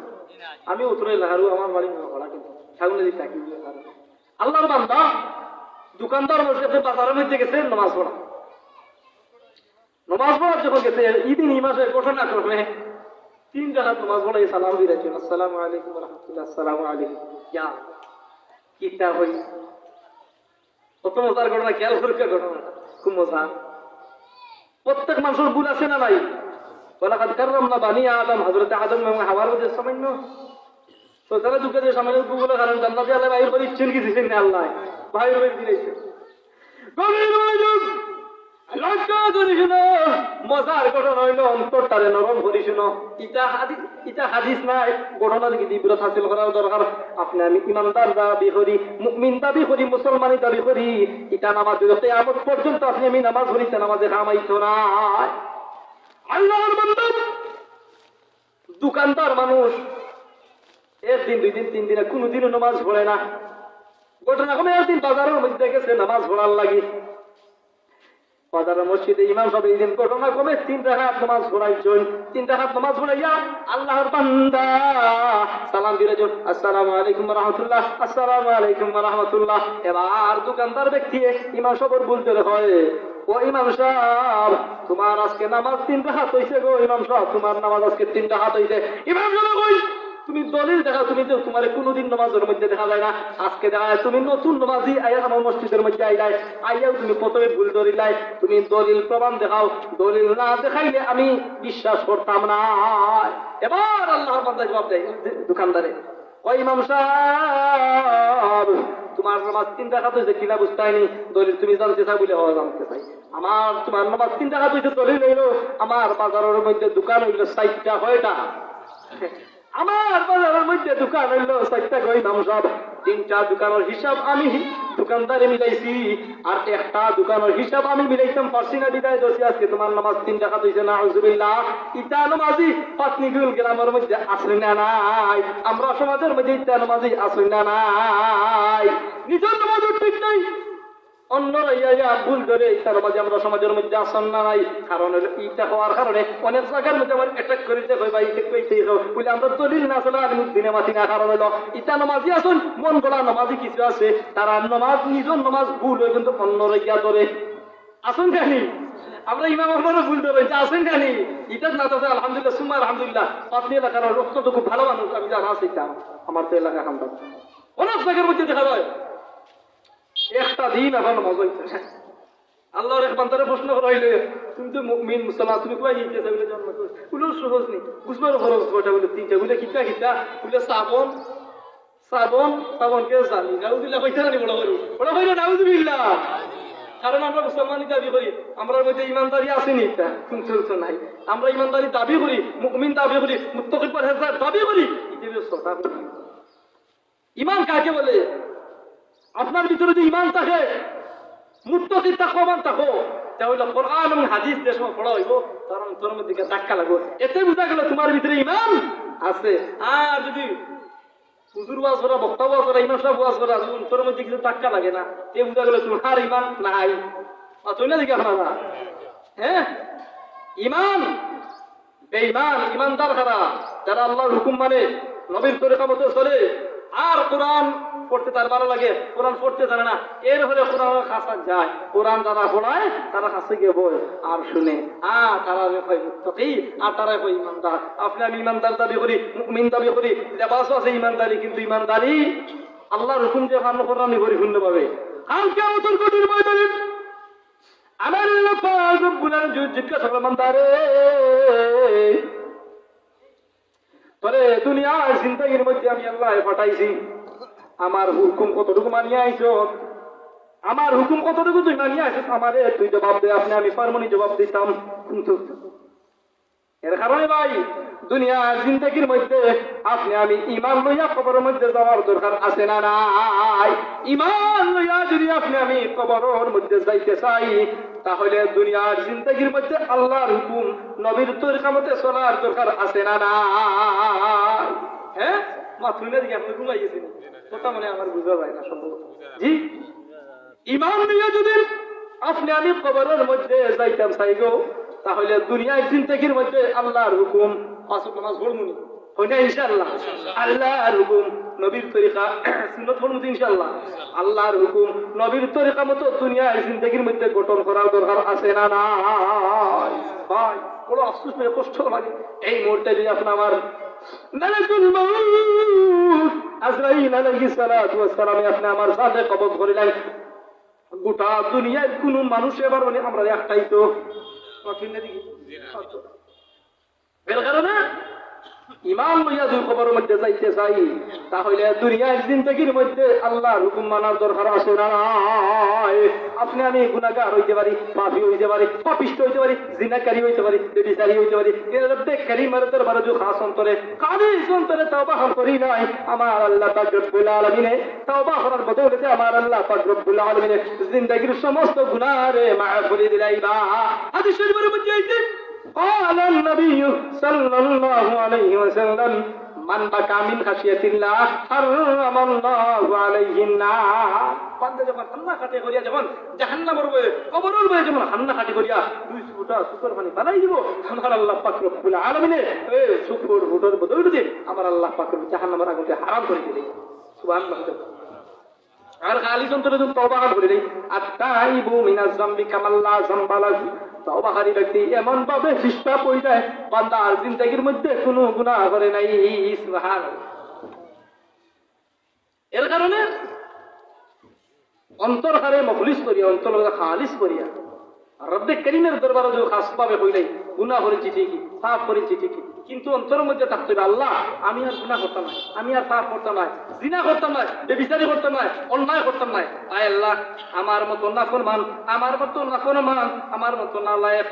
আমি উতরে লাহারু আমার বাড়ি পড়া, কিন্তু ছাগলে দিতে থাকি। আল্লাহর বান্দা দোকানদার মসজিদে বাজারের মধ্যে গেছে নামাজ পড়া। নামাজ পড়ার যখন গেছে ঈদিন এই মাসে ঘটনা করবে 3 রাকাত নামাজ পড়ে সালাম দিয়েছে, আসসালামু আলাইকুম ওয়া রাহমাতুল্লাহ, আসসালামু আলাইকুম। ইয়া কিতা হই কত মজার ঘটনা, খেয়াল করে ঘটনা খুব মজা। প্রত্যেক মানুষের ভুল আছে না নাই? ওয়ালাকাদ কাররামনা বানি আদম, হযরত আদম এবং হাওয়ার মধ্যে সামান্য শয়তানে ঢুকে যে সামান্য ভুলের কারণে জান্নাতে আল্লাহ বাইর করে ইচ্ছেন কি দিছেন না আল্লাহ বাইর করে দিয়েছে। গভীর মনোযোগ লক্ষ্য করে শুনো, মজার ঘটনা হইল অন্তরটারে নরম করে শুনো। এটা হাদিস নাই, ঘটনা দিকে বিব্রত হাসিল করার দরকার। আপনি আমি ইমানদার দাবি করি, মুমিন দাবি করি, মুসলমানি দাবি করি, এটা নামাজ কিয়ামত পর্যন্ত আপনি আমি নামাজ পড়িতে নামাজে কামাইতো না। আল্লাহর বান্দা দোকানদার মানুষ একদিন দুই দিন তিন দিনে কোনোদিনও নামাজ পড়ে না। ঘটনা কমে একদিন বাজারের মধ্যে গেছে নামাজ পড়ার লাগি। বাজারের মসজিদে ইমাম সাহেব এই দিন ঘটনা কমে 3 রাকাত নামাজ পড়াইছেন। 3 রাকাত নামাজ পড়াইয়া আল্লাহর বান্দা সালাম দিলেন, আসসালামু আলাইকুম ওয়া রাহমাতুল্লাহ, আসসালামু আলাইকুম ওয়া রাহমাতুল্লাহ। এবার দোকানদার ব্যক্তি ইমাম সাহেবের বলতে হয়, ও ইমাম সাহেব তোমার আজকে নামাজ 3 রাকাত হইছে গো। ইমাম সাহেব তোমার নামাজ আজকে 3 রাকাত হইছে। ইমাম সাহেব কই তুমি দলিল দেখা, তুমি তো তোমার কোনোদিন নামাজের মধ্যে দেখা যায় না, আজকে দেখা যায় তুমি নতুন নামাজি আইয়া আমার মসজিদের মধ্যে আইলাই, আইয়াও তুমি প্রথমে ভুল ধরিলাই, তুমি দলিল প্রমাণ দেখাও, দলিল না দেখাইলে আমি বিশ্বাস করতাম না। এবার আল্লাহর বান্দা জবাব দেয় দোকানদারে, ওই ইমাম সাহেব তোমার নামাজ 3 রাকাত হইছে কিনা বুঝতে হয়নি, দলিল তুমি জানতে চাই বলে জানতে চাই। আমার তোমার নামাজ 3 রাকাত হইছে দলিল হইলো, আমার বাজারের মধ্যে দোকান হইলো 4টা, কয়টা? আমার বাজারের মধ্যে দোকান হইলো 4টা গো ইমাম সাহেব। 3টা দোকানের হিসাব আমি দোকানদারে মিলাইছি, আর একটা দোকানের হিসাব আমি মিলাইতাম পারছি না, বিদায় দোষী আজকে তোমার নামাজ 3 রাকাত হইছে। নাউজুবিল্লাহ। ইটা নামাজি পাতনিগুল গ্রামের মধ্যে আসে না নাই, আমরা সমাজের মধ্যে ইটা নামাজি আসে না নাই, নিজের নামাজ ঠিক নাই, অন্যরা ইয়া ভুল ধরে তার মাঝে আমরা সমাজের মধ্যে আসন না নাই। কারণ ইটা হওয়ার কারণে অনেক জায়গার মধ্যে আমার অ্যাটাক করেছে, কই ভাই ঠিক কইতে বলে আমরা দলিল না চলে আর দিনে মাতি না। কারণ হলো ইটা নামাজি আসুন, মন গলা নামাজি কিছু আছে, তারা নামাজ নিজের নামাজ ভুল হয় কিন্তু অন্যরা ইয়া ধরে আসুন জানি আমরা ইমাম আপনারা ভুল ধরে আসেন জানি। এটা না তো আলহামদুলিল্লাহ সুম্মা আলহামদুলিল্লাহ, আপনি এলাকার অত্যন্ত খুব ভালো মানুষ, আমি জানা আছে আমার তো এলাকা খান অনেক জায়গার মধ্যে দেখা যায় একটা দিন এখন মজা হইতেছে। আল্লাহর এক বান্দারে প্রশ্ন করা হইলে, তুমি তো মুমিন মুসলমান, তুমি কই নিতে চাইলে জন্ম করছ বলে সহজ নেই বুঝবার খরচ কয়টা বলে 3টা বলে কিতা কিতা বলে সাবন সাবন সাবনকে জানি নাউজুবিল্লাহ কইতা জানি বড় কইলো নাউজুবিল্লাহ। কারণ আমরা মুসলমানি দাবি করি, আমরার মধ্যে ইমানদারি আসেনি, এটা কিন্তু তো নাই। আমরা ইমানদারি দাবি করি, মুমিন দাবি করি, মুত্তাকি পরহেজগার দাবি করি, এটা সরকার। ঈমান কাকে বলে? আপনার ভিতরে যে ঈমান থাকে, মুত্তাকি তাকওয়াবান থাকো, তাহলে কোরআন এবং হাদিস যে সময় পড়া হইব তার অন্তরের মধ্যে ধাক্কা লাগবে, এতে বোঝা গেল তোমার ভিতরে ঈমান আছে। আর যদি হুজুর ওয়াজ করা, বক্তা ওয়াজ করা, ইমাম সাহেব ওয়াজ করা অন্তরের মধ্যে কিছু ধাক্কা লাগে না, এ বোঝা গেল তোমার ঈমান নাই। তুই না দেখি আপনারা, হ্যাঁ ঈমান বেঈমান ঈমানদার কারা? যারা আল্লাহর হুকুম মানে, নবীর তরিকা মতো চলে, আর কোরআন পড়তে তার ভালো লাগে, কোরআন পড়তে জানে না, এর হলে কোরআনের কাছে যায়, কোরআন যারা পড়ায় তারা কাছে গিয়ে বই আর শুনে, তারা কয় মুত্তাকি আর তারা কয় ইমানদার। আপনি আমি ইমানদার দাবি করি, মুমিন দাবি করি, লেবাসও আছে ইমানদারি, কিন্তু ইমানদারি আল্লাহর হুকুম দিয়ে পালন করা করি শূন্য পাবে। কালকে অতর কঠিন ময়দানে আমার পাক রব্বুল আলামিন জিজ্ঞাসা করবে, বান্দারে তোরে দুনিয়ার জিন্দেগির মধ্যে আমি আল্লাহ পাঠাইছি, আমার হুকুম কতটুকু মানিয়ে আইছ, আমার হুকুম কতটুকু তুই মানিয়ে আইছ, আমারে তুই জবাব দে। আপনি আমি পারমনি জবাব দিতাম, কিন্তু এর কারণে ভাই দুনিয়ার জিন্দেগির মধ্যে আপনি আমি ঈমান লইয়া কবরের মধ্যে যাওয়ার দরকার আছে না নাই? ঈমান লইয়া যদি আপনি আমি কবরের মধ্যে যাইতে চাই, তাহলে দুনিয়ার জিন্দেগির মধ্যে আল্লাহর হুকুম নবীর তরিকা মতে চলার দরকার আছে না নাই? হ্যাঁ মাথুই না দিকে আপনি ঘুমাই গেছেন কথা, মানে আমার বুঝা যায় না সম্ভবত। জি, ঈমান নিয়ে যদি আপনি আমি কবরের মধ্যে যাইতাম চাইগো, তাহলে দুনিয়ার জিন্দেগির মধ্যে আল্লাহর হুকুম আসল নামাজ পড়মুনি হইনা ইনশাআল্লাহ, আল্লাহর হুকুম নবীর তরিকা সুন্নাত পড়মুনি ইনশাআল্লাহ, আল্লাহর হুকুম নবীর তরিকা মতো দুনিয়ার জিন্দেগির মধ্যে গঠন করার দরকার আছে না নাই? ভাই বড় আফসোস লাগে, কষ্ট লাগে এই মুহূর্তে যদি আপনি আমার মালাকুল মাউত আজরাইল আলাইহিস সালাতু ওয়াস সালাম আপনি আমার সাথে কবজ করিলেন, গোটা দুনিয়ার কোন মানুষ এবার বলে আমরা একটাই তো এর কারণে ইমান লইয়া দুই খবরের মধ্যে যাইতে চাই, তাহলে দুনিয়ার জিন্দগির মধ্যে আল্লাহর হুকুম মানার দরকার আছে না নাই? আপনি আমি গুনাহগার হইতে পারি, পাপী হইতে পারি, পাপিষ্ট হইতে পারি, জিনাকারী হইতে পারি, ব্যভিচারী হইতে পারি, এর রব্বে কারীমের দরবারে যে খাস অন্তরে খালিস অন্তরে তওবা করি নাই, আমার আল্লাহ পাক রব্বুল আলামিন তওবা করার বদৌলতে আমার আল্লাহ পাক রব্বুল আলামিন জিন্দগির সমস্ত গুনাহরে মাফ করে দিলাইবা। হাদিস শরীফের মধ্যে আছে قال النبي صلى الله عليه وسلم من بكى من خشية الله حرم الله عليه النار। বান্দা যখন হান্না কাটে করিয়া যখন জাহান্নামের উপরে কবরের উপরে যখন হান্না কাটে করিয়া দুই ফুটা সুপার পানি বানাই দিব, আমার আল্লাহ পাক রব্বুল আলামিন এই সুপার ফুটার বদৌলতে আমার আল্লাহ পাক জাহান্নামের আগুনকে হারাম করে দিলেন। সুবহানাল্লাহ। আর খালি অন্তরে যখন তওবা করে দেই, আত্তাইবু মিনাজ যামবি কামাল্লা যামবা লাহু, তওবাকারী ব্যক্তি এমন ভাবে নিষ্পাপ হয়ে যায় বান্দা আর জিন্দেগির মধ্যে কোনো গুনাহ করে নাই। সুবহানাল্লাহ। এর কারণে অন্তর হারে মখলিস করিয়া, অন্তর খালিস করিয়া রব্বে কারীমের দরবারে যে খাস ভাবে হইলাই গুনাহ করেছি ঠিকই, পাপ করেছি ঠিকই, কিন্তু অন্তরের মধ্যে থাকতে হবে আল্লাহ আমি আর গুনাহ করতাম না, আমি আর পাপ করতাম না, জিনা করতাম না, ব্যভিচারী করতাম না, অন্যায় করতাম না। আয় আল্লাহ আমার মতো নাফরমান, আমার মতো নাফরমান, আমার মতো নালায়েক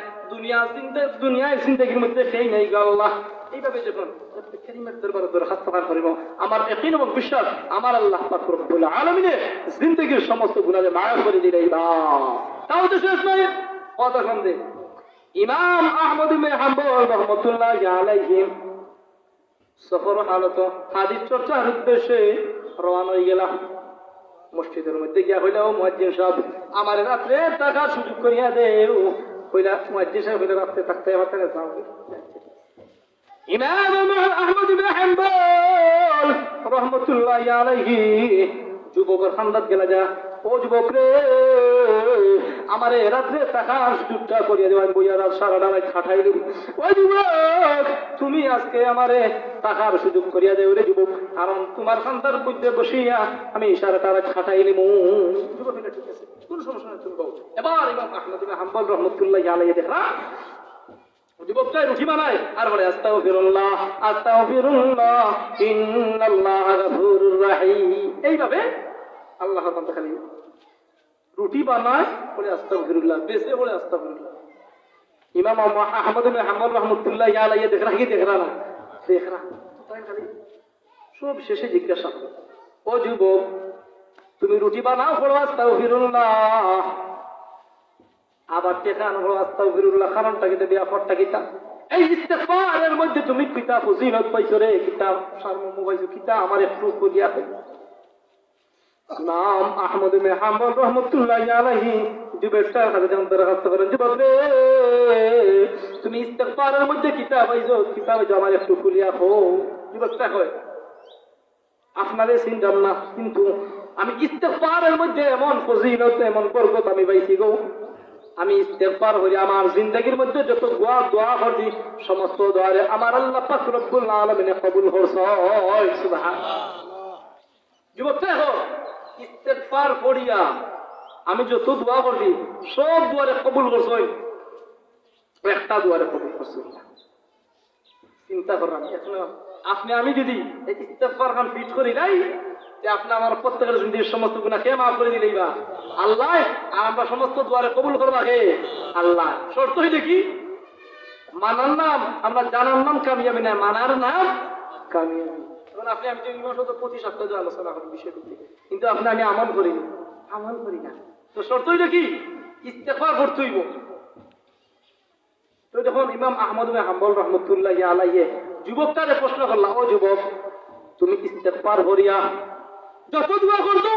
দুনিয়ায় জিন্দেগির মধ্যে সেই নেই গো আল্লাহ। এইভাবে যখন রব্বে কারীমের দরবারে দরখাস্ত করিব, আমার ইয়াকিন এবং বিশ্বাস আমার আল্লাহ পাক রব্বুল আলামিন জিন্দেগির সমস্ত গুনাহে মাফ করে দিলাইবা। তাও তো শেষ নয়, কথা শুনতে ইমাম আহমদ ইবনে হাম্বল রাহমাতুল্লাহি আলাইহি সফর হালত হাদিস চর্চার উদ্দেশ্যে রওনা হয়ে গেলাম। মসজিদের মধ্যে গিয়া হইল, মুয়াজ্জিন সাহেব আমার রাত্রে টাকা সুযোগ করিয়া দেও। কইলা মুয়াজ্জিন সাহেব হইল রাত্রে থাকতে আমার টাকা যাও। ইমাম আহমদ ইবনে হাম্বল রাহমাতুল্লাহি আলাইহি যুবকের খান্দাত গেলা যা, ও যুবক রে আমারে রাত্রে টাকা সুযোগটা করিয়া দেওয়া, বইয়ার সারা ডালায় খাটাই দেব। ও যুবক তুমি আজকে আমারে টাকার সুযোগ করিয়া দেও রে যুবক, কারণ তোমার খান্দার মধ্যে বসিয়া আমি সারা টাকা খাটাই নেব। যুবক ঠিক আছে, কোন সমস্যা নেই, তুমি বল। এবার ইমাম আহমদ ইবনে হাম্বল রাহমাতুল্লাহি আলাইহি দেখরা যুবকটাই রুটি বানায় আর বলে আস্তাগফিরুল্লাহ আস্তাগফিরুল্লাহ ইন্নাল্লাহা গফুরুর রাহিম। এইভাবে আল্লাহ তাআলা খালি রুটি বানায় বলে আস্তাগফিরুল্লাহ, বেশি বলে আস্তাগফিরুল্লাহ। ইমাম আহমদ ইবনে হাম্বল রাহমাতুল্লাহি আলাইহি দেখরা কি দেখরা না দেখরা, তাই খালি সব শেষে জিজ্ঞাসা, ও যুবক তুমি রুটি বানাও বলো আস্তাগফিরুল্লাহ, আবার টেকান হলো আস্তাগফিরুল্লাহ, কারণটা কি দেবে আপরটা কিতা? এই ইস্তিগফারের মধ্যে তুমি কিতা ফজিলত পাইছো রে, কিতাব সারমর্ম পাইছো কিতা আমার একটু কইয়া কই। নাম আহমদ ইবনে হাম্বল রাহমাতুল্লাহি আলাইহি যুবকটার কাছে যখন দরখাস্ত করেন, যুবক রে তুমি ইস্তিগফারের মধ্যে কিতাব পাইছো, কিতাব আমার একটু খুলিয়া কও। যুবকটা কয় আপনারে চিনতাম না, কিন্তু আমি ইস্তিগফারের মধ্যে এমন ফজিলত এমন বরকত আমি পাইছি গো, আমি ইস্তেগফার করি আমার জিন্দেগির মধ্যে যত দোয়া করছি সমস্ত দোয়ারে আমার আল্লাহ পাক রব্বুল আলামিন কবুল করছে। সুবহানাল্লাহ। যুবক দেখো ইস্তেগফার করিয়া আমি যত দোয়া করছি সব দোয়ারে কবুল করছে, একটা দোয়ারে কবুল করছে। চিন্তা করলাম আপনি আমি যদি ইস্তেগফার খান ফিট করি নাই যে আপনি আমার প্রত্যেকের জিন্দেগির সমস্ত গুনাহ কে মাফ করে দিলেই বা আল্লাহ, আর আমরা সমস্ত দুয়ারে কবুল করবা কে আল্লাহ। শর্ত হইলে কি মানার নাম আমরা জানার নাম কামিয়াবি না, মানার নাম কামিয়াবি। এখন আপনি আমি যে ইমাম সাহেব প্রতি সপ্তাহে আলোচনা করি বিষয়টি, কিন্তু আপনি আমি আমল করি না, তো শর্ত হইলে কি ইস্তেগফার করতে হইব। তো যখন ইমাম আহমদ ইবনে হাম্বল রাহমাতুল্লাহি আলাইহি যুবকটারে প্রশ্ন করলাম, ও যুবক তুমি ইস্তেগফার করিয়া যত দোয়া করছো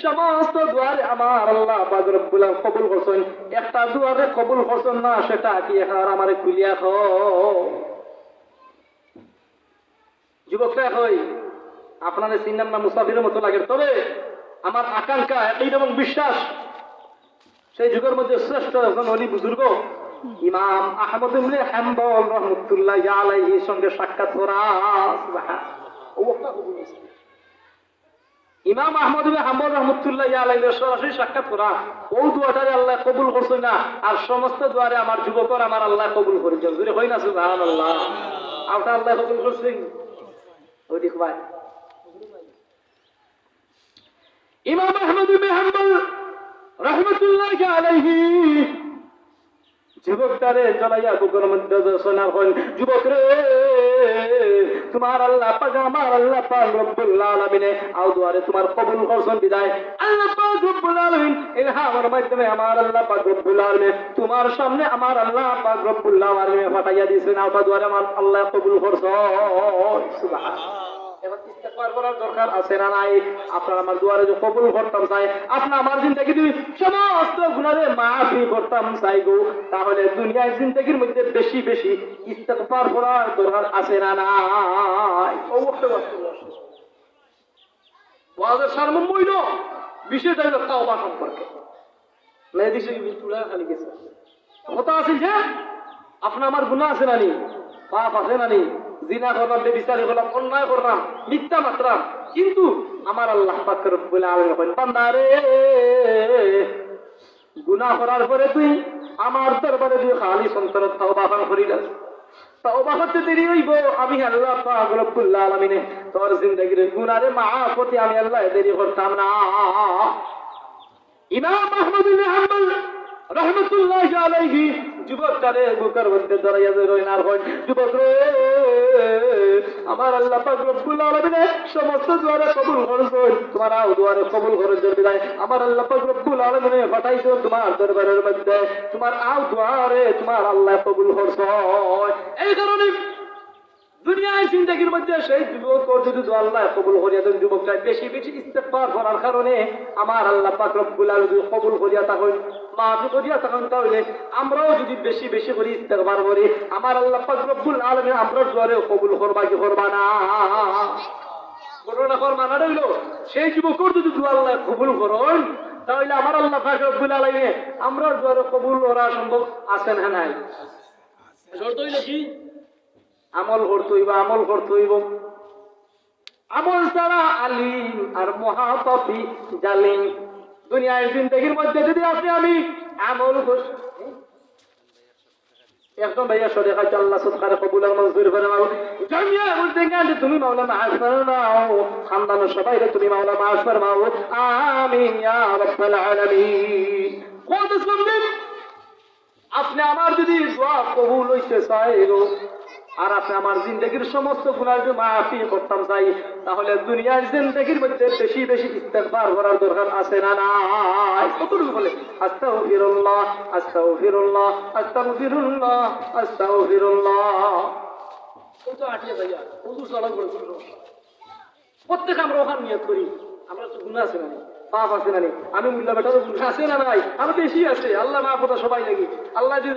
সমস্ত দোয়ারে আমার আল্লাহ পাক রব্বুল আলামিন কবুল করছেন, একটা দোয়ারে কবুল করছেন না সেটা কি এখন আমারে খুলিয়া কও। যুবকটা কই আপনাদের চিন্তার নাম মুসাফিরের মতো লাগে, তবে আমার আকাঙ্ক্ষা একই এবং বিশ্বাস সেই যুগের মধ্যে শ্রেষ্ঠ একজন ওলি বুজুর্গ ইমাম আহমদ ইবনে হাম্বল রাহমাতুল্লাহি আলাইহির সঙ্গে সাক্ষাৎ করা। সুবহানাল্লাহ। ও ওটা কবুল হয়েছে। ইমাম আহমদ ইবনে হাম্বল রাহমাতুল্লাহি আলাইহি সরাসরি সাক্ষাৎ করা ও দোয়াটারে আল্লাহ কবুল করছেন না, আর সমস্ত দোয়ারে আমার যুবকর আমার আল্লাহ কবুল করেছেন। জোরে কই না সুবহানাল্লাহ। আওটা আল্লাহ কবুল করছেন। ওই দেখ ভাই, ইমাম আহমদ ইবনে হাম্বল রাহমাতুল্লাহি আলাইহি যুবকটারে জ্বালাইয়া বুকের মধ্যে শোনা হন, যুবক রে তোমার আল্লাহ পাক আমার আল্লাহ পাক রব্বুল আলামিন আও দুয়ারে তোমার কবুল করছেন বিদায় আল্লাহ পাক রব্বুল আলামিন ইলহামের মাধ্যমে আমার আল্লাহ পাক রব্বুল আলামিন তোমার সামনে আমার আল্লাহ পাক রব্বুল আলামিন ফাটাইয়া দিয়েছেন, আওটা দুয়ারে আমার আল্লাহ কবুল করছেন। সুবহানাল্লাহ। এবার ইস্তেগফার করার দরকার আছে না নাই? আপনার আমার দুয়ারে যে কবুল করতাম চাই, আপনি আমার জিন্দেগি তুমি সমস্ত গুনাহে মাফি করতাম চাই গো, তাহলে দুনিয়ার জিন্দেগির মধ্যে বেশি বেশি ইস্তেগফার করার দরকার আছে না নাই? ওয়াজের সারমর্ম হইল বিষয়টা হইল তাওবা সম্পর্কে। মেয়েদিকে তুলা খালি গেছে কথা আছে যে আপনি আমার গুনাহ আছে না নি, পাপ আছে না নি, জিনা করলাম, বেবিচারি করলাম, অন্যায় করলাম, মিথ্যা মাত্রাম, কিন্তু আমার আল্লাহ পাক রব্বুল আলামিন বলেন বান্দা রে গুনাহ করার পরে তুই আমার দরবারে তুই খালি সন্তর তাওবা করিলাস, তাওবা করতে দেরি হইব, আমি আল্লাহ পাক রব্বুল আলামিন তোর জিন্দেগির গুনাহে মাফ করতে আমি আল্লাহ দেরি করতাম না। ইমাম আহমদ ইবনে হাম্বল রাহমাতুল্লাহি আলাইহি যুবকটারে বুকের মধ্যে জড়াইয়া রইনার হয়, যুবক রে আমার আল্লাহ পাক রব্বুল আলামিন সমস্ত দুয়ারে কবুল করেছেন, তোমার আও দুয়ারে কবুল করেছেন বিদায় আমার আল্লাহ পাক রব্বুল আলামিন পাঠাইছেন তোমার দরবারের মধ্যে, তোমার আও দুয়ারে তোমার আল্লাহ কবুল করছেন। এই কারণে দুনিয়ার জিন্দেগির মধ্যে সেই যুবক যদি আল্লাহ কবুল করিয়া দেন, যুবকটা বেশি বেশি ইস্তেগফার করার কারণে আমার আল্লাহ পাক রব্বুল আলামিন কবুল করিয়া থাকেন, মাফ করিয়া থাকেন, তাহলে আমরাও যদি বেশি বেশি করে ইস্তেগফার করি আমার আল্লাহ পাক রব্বুল আলামিন আমরার দুয়ারে কবুল করবা কি করবা না? করোনা কর মানা রইল সেই যুবকর যদি আল্লাহ কবুল করেন তাহলে আমার আল্লাহ পাক রব্বুল আলামিন আমরার দুয়ারে কবুল করা সম্ভব আছে না নাই? শর্ত হইল কি? আমল করতে হইব, আমল করতে হইব। আমল ছাড়া আলিম আর মহাপাপী জালিম। দুনিয়ার জিন্দেগির মধ্যে যদি আপনি আমি আমল একদম ভাইয়া সরে খাইতে আল্লাহ সৎকারে কবুল আর মঞ্জুর করে নাও। জামিয়া বলতে গেলে তুমি মাওলা মাফ করে নাও, খানদানের সবাইরে তুমি মাওলা মাফ করে নাও, আমিন ইয়া রাব্বাল আলামিন। কত সুন্দর আপনি আমার যদি দোয়া কবুল হইতে চাই আর আপনি আমার জিন্দেগির সমস্ত গুনাহ মাফি করতাম চাই, তাহলে দুনিয়ার জিন্দেগির মধ্যে বেশি বেশি ইস্তেগফার করার দরকার আছে না নাই? কতটুকু বলে আস্তাগফিরুল্লাহ আস্তাগফিরুল্লাহ আস্তাগফিরুল্লাহ আস্তাগফিরুল্লাহ। কত আটিয়া ভাইয়া হুজুর সালাম করে প্রত্যেক আমরা ওখানে নিয়ত করি আমরা তো গুনাহ আছে না, পাপ আছে না, আমি মুল্লা বেটা তো গুনাহ আছে না নাই? আমি বেশি আছে, আল্লাহ মাফ কথা সবাই লাগি, আল্লাহ যদি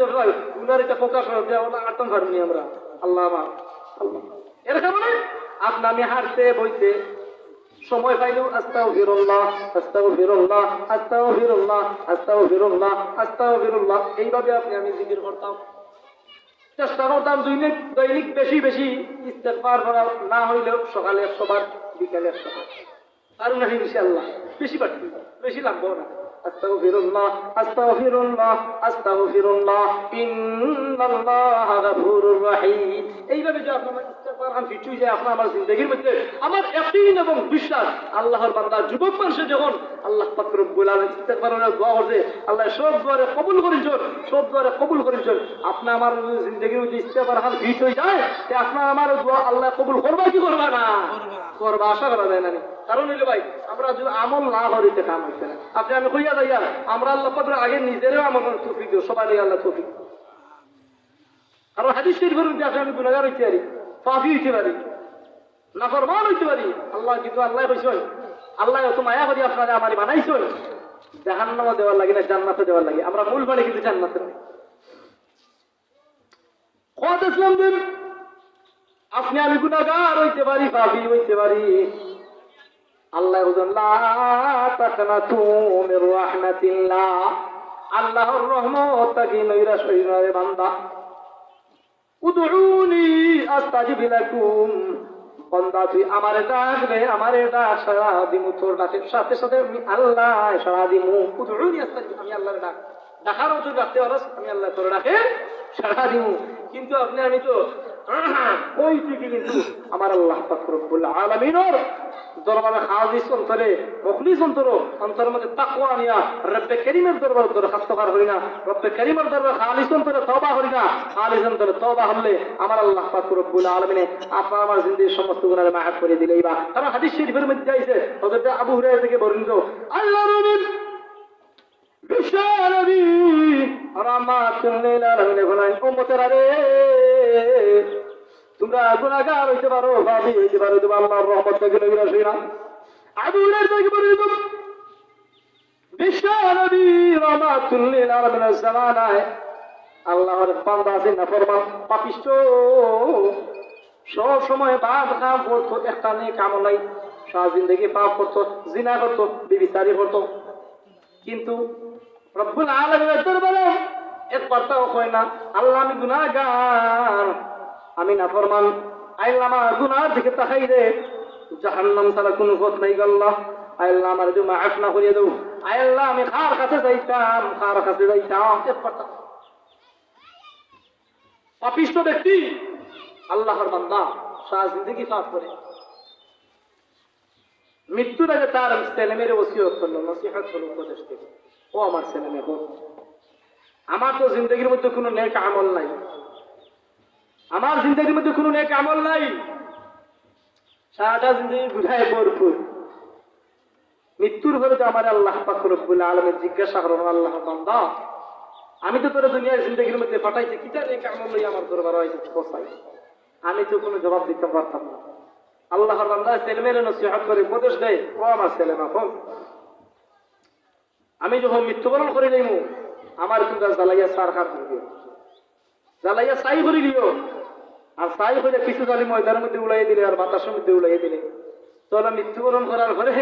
গুনার এটা প্রকাশ হয় দেওয়া আটম ঘাটনি আমরা আল্লাহ মাফ। এর কারণে আপনি আমি হাঁটতে বইতে সময় পাইলেও আস্তাগফিরুল্লাহ আস্তাগফিরুল্লাহ আস্তাগফিরুল্লাহ আস্তাগফিরুল্লাহ আস্তাগফিরুল্লাহ এইভাবে আপনি আমি জিকির করতাম, চেষ্টা করতাম দৈনিক বেশি বেশি ইস্তেগফার করা, না হইলেও সকালে 100 বার বিকালে 100 বার, আর না ইনশাআল্লাহ বেশি বাড়তি বেশি লাগবে না। আস্তাগফিরুল্লাহ আস্তাগফিরুল্লাহ আস্তাগফিরুল্লাহ ইন্নাল্লাহা গাফুরুর রহিম। এইভাবে যে আপনার ইস্তেগফার হান ফিচুই যায় আপনার আমার জিন্দেগির মধ্যে, আমার ইয়াকিন এবং বিশ্বাস আল্লাহর বান্দা যুবক মানুষে যখন আল্লাহ পাক রব্বুল আলামিন ইস্তেগফারের দোয়া করছে আল্লাহ সব দোয়ারে কবুল করেছেন, সব দোয়ারে কবুল করেছেন। আপনি আমার জিন্দেগির মধ্যে ইস্তেগফার হান ফিচ হয়ে যায় যে আপনার আমার দোয়া আল্লাহ কবুল করবা কি করবা না? করবা, আশা করা যায় না। কারণ হইলে ভাই আমরা যদি আমল না করিতে কাম হইতে না। আপনি আমি কইয়া যাইয়া আমরা আল্লাহ পাকের আগে নিজেরও আমল তৌফিক দিও, সবাই আল্লাহ তৌফিক। কারণ হাদিস শরীফের মধ্যে আছে আমি গুনাহগার হইতে পারি, পাপী হইতে পারি, নাফরমান হইতে পারি, আল্লাহ কিন্তু আল্লাহ কইছেন আল্লাহ এত মায়া করি আপনারা আমারে বানাইছেন জাহান্নামে দেওয়ার লাগে না জান্নাতে দেওয়ার লাগে। আমরা মূল বাড়ি কিন্তু জান্নাতে নাই। কত ইসলাম দিন আপনি আমি গুনাহগার হইতে পারি, পাপী হইতে পারি, আল্লাহ আল্লাহর রহমত তাকে নৈরাশ হইল রে বান্দা। উদউনি আস্তাজিব লাকুম, বন্দা তুই আমারে ডাকবে, আমারে ডাক, সারা দিমু তোর ডাকের সাথে সাথে আমি আল্লাহ সারা দিমু। উদউনি আস্তাজিব, আমি আল্লাহর ডাক ডাকারও তুই ডাকতে পারস, আমি আল্লাহ তোর ডাকে সারা দিমু। কিন্তু আপনি আমি তো ওই ঠিকই, কিন্তু আমার আল্লাহ পাক রব্বুল আলামিনের দরবারে খালিস অন্তরে মুখলিস অন্তরের মধ্যে তাকওয়া নিয়া রব্বে করিমের দরবারে দরখাস্ত করি না, রব্বে করিমের দরবারে খালিস অন্তরে তওবা করি না। খালিস অন্তরে তওবা হলে আমার আল্লাহ পাক রব্বুল আলামিন আপনার আমার জিন্দেগীর সমস্ত গুনাহ মাফ করে দিলেই বা। কারণ হাদিস শরীফের মধ্যে আছে, হযরত আবু হুরায়রা থেকে বর্ণিত, আল্লাহর নবী বিশ্ব নবী রাহমাতুল লিল আলামিন বলেন, উম্মতেরা রে, তোমরা গুনাহগার হইতে পারো, পাপী হইতে পারো, তবে আল্লাহর রহমত থেকে নবী আসে না। আবু হুরায়রা থেকে বর্ণিত, বিশ্ব নবী রাহমাতুল লিল আলামিনের জামানায় আল্লাহর বান্দা আছে নাফরমান পাপিষ্ঠ, সব সময় পাপ কাম করতো, একটা নেক আমল নাই, সারা জিন্দেগি পাপ করতো, জিনা করতো, ব্যভিচারী করতো। কিন্তু রব্বুল আলামিনের দরবারে একবার তাও কয় না, আল্লাহ আমি গুনাহগার, আমি নাফরমান, আল্লাহ আমার গুনার দিকে তাকাই রে, জাহান্নাম ছাড়া কোনো পথ নাই আল্লাহ, আল্লাহ আমার যদি মাফ না করিয়ে দাও, আল্লাহ আমি কার কাছে যাইতাম, কার কাছে যাইতাম। একবার পাপিষ্ঠ ব্যক্তি আল্লাহর বান্দা সারা জিন্দেগি পাপ করে, মৃত্যুর আগে তার ছেলে মেয়ের ওসিয়ত করলো, নসিহত করলো, উপদেশ দিল, ও আমার ছেলে মেয়ে হোক, আমার তো জিন্দগির মধ্যে কোনো নেক আমল নাই, আমার জিন্দগির মধ্যে কোনো নেক আমল নাই, সারাটা জিন্দগি গুনাহে ভরপুর। মৃত্যুর পরে তো আমার আল্লাহ পাক রব্বুল আলামিন জিজ্ঞাসা করবেন, আল্লাহ বান্দা আমি তো তোর দুনিয়ার জিন্দগির মধ্যে পাঠাইছি, কিটা নেক আমল লই আমার দরবারে আইছিস বসাই, আমি তো কোনো জবাব দিতে পারতাম না। আল্লাহর বান্দা ছেলে মেয়ের নসিহত করে উপদেশ দেয়, ও আমার ছেলে মা হোক, আমি যখন মৃত্যুবরণ করে যাইব, আমার কিন্তু জ্বালাইয়া সার খাত দিও, জ্বালাইয়া ছাই করে দিও, আর ছাই করে কিছু জালি ময়দানের মধ্যে উড়াইয়ে দিলে আর বাতাসের মধ্যে উড়াইয়ে দিলে, তাহলে মৃত্যুবরণ করার পরে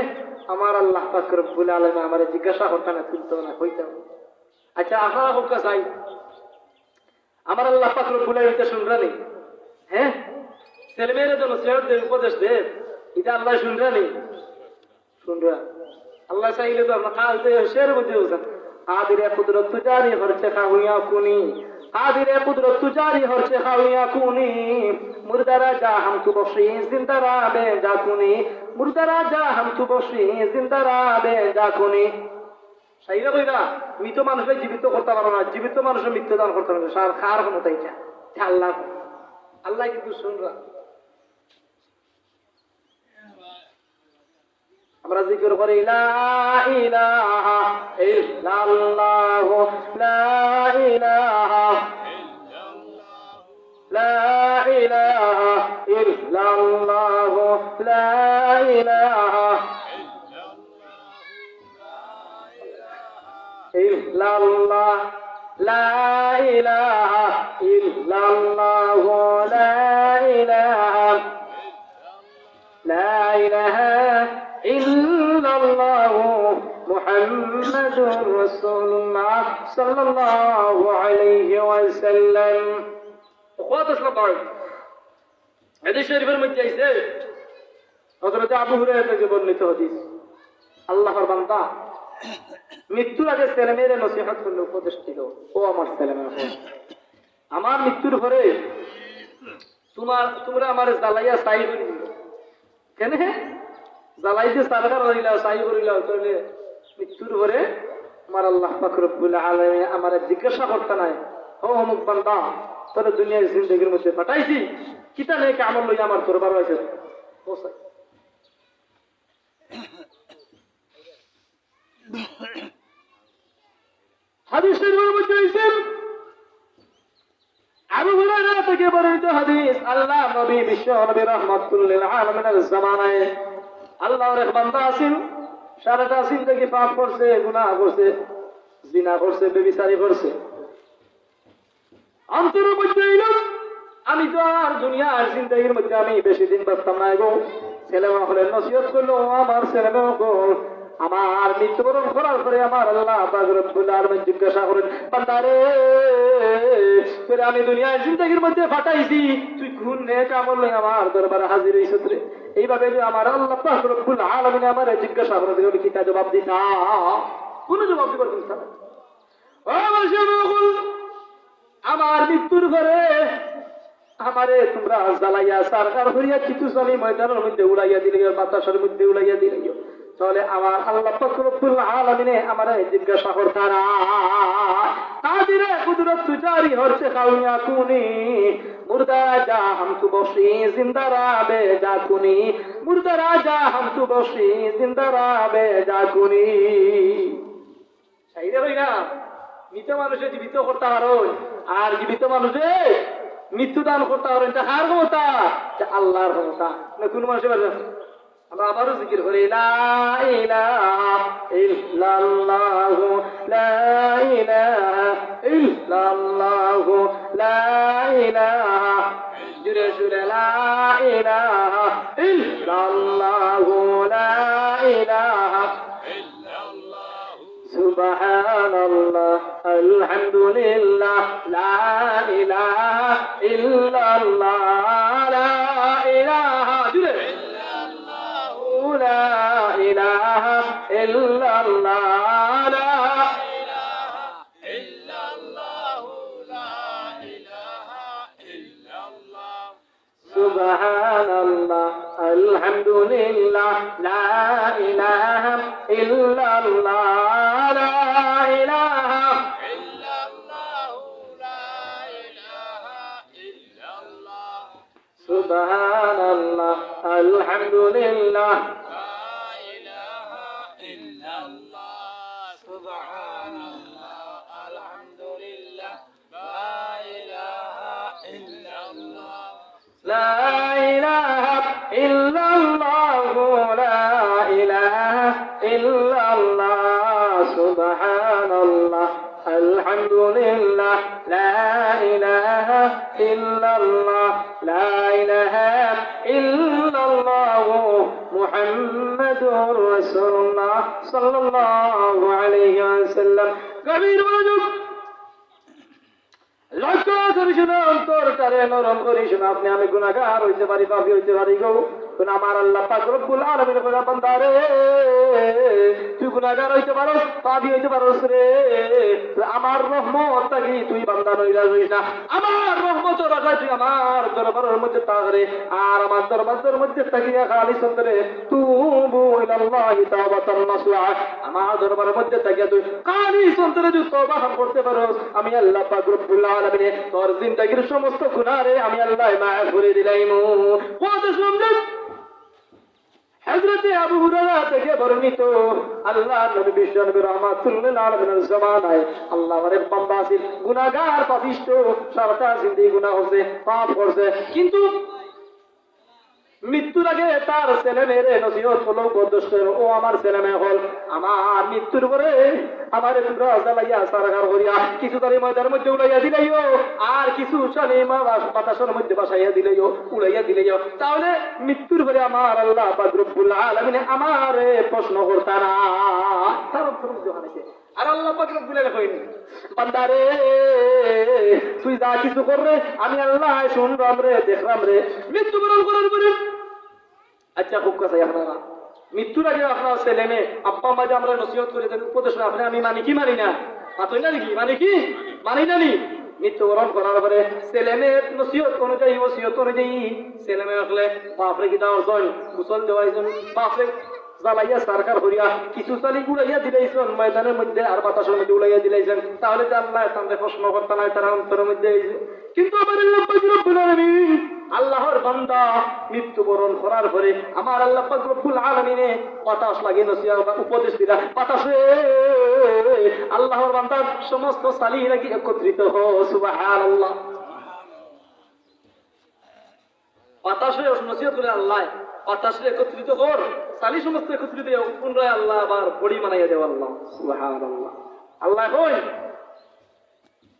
আমার আল্লাহ পাক রব্বুল আলামিন আমার জিজ্ঞাসা করতাম না, তুলতে না কইতাম। আচ্ছা আপনারা হোক চাই, আমার আল্লাহ পাক রব্বুল আলামিন শুনরা নেই, হ্যাঁ ছেলে মেয়ের জন্য শ্রেয় দেব, উপদেশ দেব, এটা আল্লাহ শুনরা নেই, শুনরা আল্লাহ চাইলে তো আমরা কাজ দিয়ে শের মধ্যে কাদিরে কুদরত তুজারি হরছে খাওয়া কুনি, কাদিরে কুদরত তুজারি হরছে খাওয়া কুনি, মুর্দারা যা হাম তু বসি জিন্দারা বে যা কুনি, মুর্দারা যা হাম তু বসি জিন্দারা বে যা কুনি। সাইরা কইরা মৃত মানুষকে জীবিত করতে পারো না, জীবিত মানুষের মৃত্যু দান করতে পারবে, সার খার ক্ষমতা এটা আল্লাহ, আল্লাহ কিন্তু শুনরা। আমরা জিকির করি লা ইলাহা ইল্লাল্লাহ, লা ইলাহা লা ইলাহা ইল্লাল্লাহ, লা ইলাহা ইল্লাল্লাহ, লা ইলাহা ইল্লাল্লাহ, লা ইলাহা লা ইলাহা ইল্লাল্লাহ মুহাম্মাদুর রাসূলুল্লাহ সাল্লাল্লাহু আলাইহি ওয়াসাল্লাম। ওয়াত ইসলাম পড়ে হাদিস শরীফের মধ্যে আছে, হযরত আবু হুরায়রা থেকে বর্ণিত হাদিস, আল্লাহর বান্দা মৃত্যুর আগে ছেলে মেয়ের নসিহত করলে উপদেশ দিল, ও আমার ছেলে মেয়ে, আমার মৃত্যুর পরে তোমরা আমার জ্বালাইয়া ছাই করে দিল, কেন জ্বালাইতে সারকার হইলা ছাই করিলা, তাহলে মৃত্যুর পরে আমার আল্লাহ পাক রব্বুল আলামিন আমার জিজ্ঞাসা করতে নাই, ও অমুক বান্দা তোর দুনিয়ার জিন্দেগির মধ্যে পাঠাইছি, কিতা নেক আমল লইয়া আমার দরবার হয়েছে বসাই। হাদিসের মধ্যে আছে, আবু হুরায়রা থেকে বর্ণিত হাদিস, আল্লাহ নবী বিশ্ব নবী রাহমাতুল লিল আলামিনের জামানায় আল্লাহর এক বান্দা আছেন, সারাটা জিন্দেগি পাপ করছে, গুনাহ করছে, জিনা করছে, ব্যভিচারী করছে, অন্তরের মধ্যে এলো আমি তো আর দুনিয়ার জিন্দেগির মধ্যে আমি বেশি দিন বাঁচতাম না গো। ছেলে হলেন নসিহত করলো, আমার ছেলে আমার মৃত্যুবরণ করার পরে আমার আল্লাহ পাক রব্বুল আলামিন জিজ্ঞাসা করেন, বান্দারে তোরে আমি দুনিয়ার জিন্দেগির মধ্যে ফাটাইছি, তুই কোন নেক আমল লই আমার দরবারে হাজির হইছিস রে? এইভাবে যে আমার আল্লাহ পাক রব্বুল আলামিন আমারে জিজ্ঞাসা করে দিল, কি তা জবাব দিতা? কোনো জবাব দিবার দিতা না। ও মাশাআল্লাহ, আমার মৃত্যুর ঘরে আমারে তোমরা জ্বালাইয়া সারকার করিয়া কিছু চলি ময়দানের মধ্যে উড়াইয়া দিলে, বাতাসের মধ্যে উড়াইয়া দিলে, তাহলে আমার আল্লাহ পাক রব্বুল আলামিনে আমারে জিজ্ঞাসা করতারা কাদিরে কুদরত তুজারি হচ্ছে কাউনিয়া কুনি মুর্দা রাজা হাম তু বসি জিন্দা রাবে যা কুনি, মুর্দা রাজা হাম তু বসি জিন্দা রাবে যা কুনি। সাইরে হই না, মৃত মানুষে জীবিত করতে পারো, আর জীবিত মানুষে মৃত্যু দান করতে পারো, এটা কার ক্ষমতা? আল্লাহর ক্ষমতা। না কোন মানুষে পারবেন? আমরা আবারও জিকির করি, লা ইলাহা ইল্লাল্লাহু লা ইলাহা ইল্লাল্লাহু লা ইলাহা, জুরে জুরে লা ইলাহা ইল্লাল্লাহু লা ইলাহা সুবহানাল্লাহ আলহামদুলিল্লাহ লা ইলাহা ইল্লাল্লাহ লা ইলাহা, জুরে لا إله إلا الله لا إله إلا الله لا إله إلا الله سبحان الله الحمد لله لا إله إلا الله لا إله إلا الله لا إله إلا الله سبحان الله الحمد لله لا إله إلا الله لا إله إلا الله سبحان الله الحمد لله لا إله إلا الله لا إله إلا الله محمد رسول الله صلى الله عليه وسلم كبير وجب লক্ষ্য করিস না, অন্তর তারে নরম করিস না। আপনি আমি গুনাহগার হইতে পারি, পাপী হইতে পারি গো, কিন্তু আমার আল্লাহ পাক রব্বুল আলামিন বলে, বান্দারে তুই গুনাহগার হইতে পারস, পাপী হইতে পারস রে, আমার রহমত থাকি তুই বান্দা নইরা রইস না। আমার রহমত রাখা তুই আমার দরবারের মধ্যে তাগরে, আর আমার দরবারের মধ্যে থাকিয়া খালি সন্তরে তুবু ইলাল্লাহি তাওবাতান নাসুহা, আমার দরবারের মধ্যে থাকিয়া তুই খালি সন্তরে তুই তওবা করতে পারস, আমি আল্লাহ পাক রব্বুল আলামিন তোর জিন্দেগীর সমস্ত গুনাহরে আমি আল্লাহ মাফ করে দিলাইমু। কত সুন্দর হযরত আবু হুরায়রা থেকে বর্ণিত, আল্লাহ নবী বিশ্বনবী রাহমাতুল্লিল আলামিনের জামানায় আল্লাহর এক বান্দা ছিল গুনাহগার, পাপিষ্ঠ, সারাটা জিন্দেগি গুনাহ করছে, পাপ করছে, কিন্তু মৃত্যুর আগে তার ছেলে মেয়েরে নসিহত হলো, বদস্ত ও আমার ছেলে মেয়ে হল, আমার মৃত্যুর পরে আমার তোমরা জ্বালাইয়া সারাগার করিয়া কিছু তার ময়দানের মধ্যে উড়াইয়া দিলাইও, আর কিছু শালিমা বাতাসের মধ্যে বাসাইয়া দিলাইও, উড়াইয়া দিলাইও, তাহলে মৃত্যুর পরে আমার আল্লাহ পাক রব্বুল আলামিন আমারে প্রশ্ন করতা না। তার অন্তর মধ্যে হানাইছে, আর আল্লাহ পাক রব্বুল আলামিন কইনি, বান্দারে তুই যা কিছু কররে আমি আল্লাহ শুনলাম রে, দেখলাম রে। মৃত্যুবরণ করার পরে আচ্ছা খুব কথা, আপনারা মৃত্যুর আগে আপনার ছেলে মেয়ে আব্বা মা যে আমরা নসিহত করে দেন, উপদেশ আপনি আমি মানি কি মানি না? মাতই না নাকি? মানে কি মানি না নি? মৃত্যুবরণ করার পরে ছেলে মেয়ের নসিহত অনুযায়ী, ওসিয়ত অনুযায়ী ছেলে মেয়ে হলে বাপরে কি দেওয়ার জন্য গোসল দেওয়াইছেন, বাপরে জ্বালাইয়া সারকার করিয়া কিছু চালি উড়াইয়া দিলাইছেন ময়দানের মধ্যে, আর বাতাসের মধ্যে উড়াইয়া দিলাইছেন, তাহলে তো আল্লাহ তাদের প্রশ্ন করতে নাই, তারা অন্তরের মধ্যে কিন্তু আমার আল্লাহ পাক রব্বুল আলামিন আল্লাহর বান্দা মৃত্যুবরণ করার পরে আমার আল্লাহ পাক রব্বুল আলামিনে বাতাস লাগিয়ে নসিহত উপদেশ দিলা, বাতাসে আল্লাহর বান্দার সমস্ত সালিহ লাগি একত্রিত হো, সুবহানাল্লাহ। বাতাসে নসিহত করে আল্লাহ বাতাসে একত্রিত কর, সালি সমস্ত একত্রিত পুনরায় আল্লাহ আবার বড়ি বানাইয়া দেওয়া, আল্লাহ সুবহানাল্লাহ। আল্লাহ কই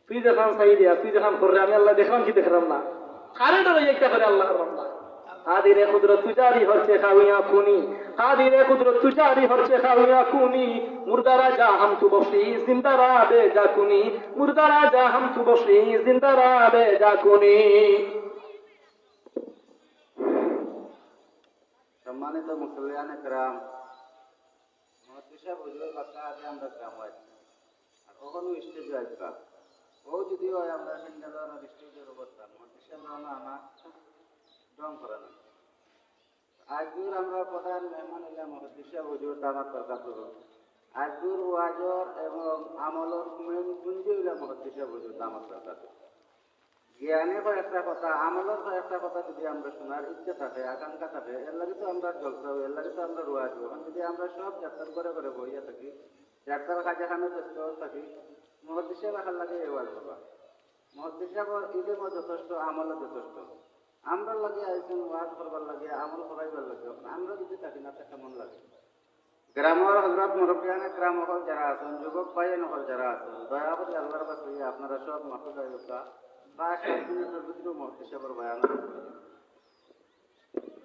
তুই দেখান চাই দিয়া, তুই দেখান করে আমি আল্লাহ দেখলাম কি দেখলাম না, কারেন্ট একটা করে আল্লাহর বান্দা আদিরে কুদরত তুজারি হচ্ছে খাওয়া খুনি কাদিরে কুদরত তু জারি হচ্ছে খাওয়া কুনি মুর্দা রাজা হাম তু বসি জিন্দা রাবে জাকুনি মুর্দা রাজা হাম তু বসি জিন্দা রাবে জাকুনি। সম্মানিত মুসলিয়ানে کرام, মহাদিশা হুজুর বাচ্চা আগে আমরা গ্রাম আছি আর কখনো স্টেজে আসবা ও যদি হয় আমরা সিঙ্গাদার স্টেজের অবস্থা মহাদিশা আমরা আনা ডং করা না। আজগুর আমরা প্রধান মেহমান হইলাম মহাদিশা হুজুর দামাত বরকাত করুন। আজগুর ওয়াজর এবং আমলর মেন পুঞ্জি হইলাম মহাদিশা হুজুর দামাত বরকাত করুন। জ্ঞানে কয়েকটা কথা আমলের কয়েকটা কথা যদি আমরা শোনার ইচ্ছে থাকে আকাঙ্ক্ষা থাকে এর লাগে তো আমরা জলসা এর লাগে তো আমরা রোয়াজ এখন যদি আমরা সব যাত্রার করে করে বইয়া থাকি যাত্রার কাজেখানে ব্যস্ত থাকি মহাদিশা রাখার লাগে এওয়াজ বাবা মহাদিশা ইলেমও যথেষ্ট আমলও যথেষ্ট আমরা লাগে আইসেন ওয়াজ করবার লাগে আমল করাইবার লাগে আমরা যদি থাকি না তা কেমন লাগে। গ্রামের হজরত মুরব্বিয়ানে গ্রাম হল যারা আছেন যুবক ভাইয়েন হল যারা আছেন দয়া করে আল্লাহর কাছে আপনারা সব মাসুদ আইবা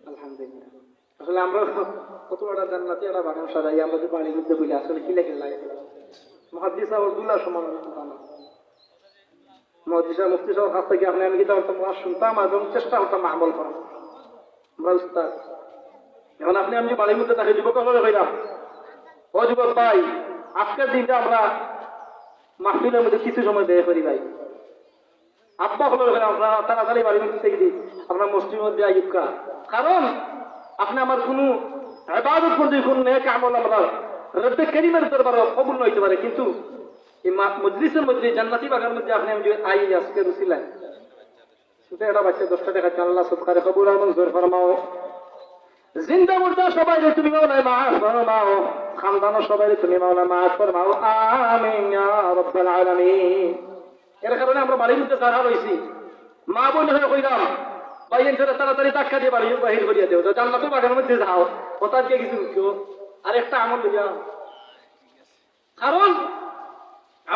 আলহামদুলিল্লাহ। আসলে আমরা কত বড় জান্নাতি একটা বাগান সাজাই আমরা যে পানির মধ্যে বলি আসলে কি লেগে লাগে মুহাদ্দিস আব্দুল্লাহ সমান মুহাদ্দিস মুফতি সাহেব কাছ থেকে আপনি আমি কিতাব শুনতাম এবং চেষ্টা করতাম আমল করা আমরা উস্তাদ। এখন আপনি আমি যে বাড়ির মধ্যে থাকি যুবক হলে কইলাম ও যুবক ভাই আজকের দিনটা আমরা মাহফিলের মধ্যে কিছু সময় ব্যয় করি ভাই আব্বা হলো আপনারা তাড়াতাড়ি বাড়ির মধ্যে থেকে দিই আপনার মসজিদের মধ্যে আইকা কারণ আপনি আমার কোনো ইবাদত করতে কোন নেক আমল আমরা রব্বে কারীমের দরবারে কবুল হইতে পারে কিন্তু এই মজলিসের মধ্যে জান্নাতি বাগানের মধ্যে আপনি আমি যে আই আজকে রুসিলা সেটা একটা বাচ্চা 10 টাকা আল্লাহ সুবহানাহু কবুল এবং জোর ফরমাও জিন্দা মুর্দা সবাই তুমি মাওলা মাফ ফরমাও খানদানো সবাই তুমি মাওলা মাফ ফরমাও আমিন ইয়া রাব্বাল আলামিন। এর কারণে আমরা বাড়ির মধ্যে দাঁড়া রয়েছি মা বোন হয়ে কইলাম ভাইয়ের ছেলে তাড়াতাড়ি ধাক্কা দিয়ে বাড়ি বাহির করিয়া দেও জান্নাতুল বাগানের মধ্যে যাও কোথা দিয়ে কিছু উঠো আর একটা আমল লইয়া কারণ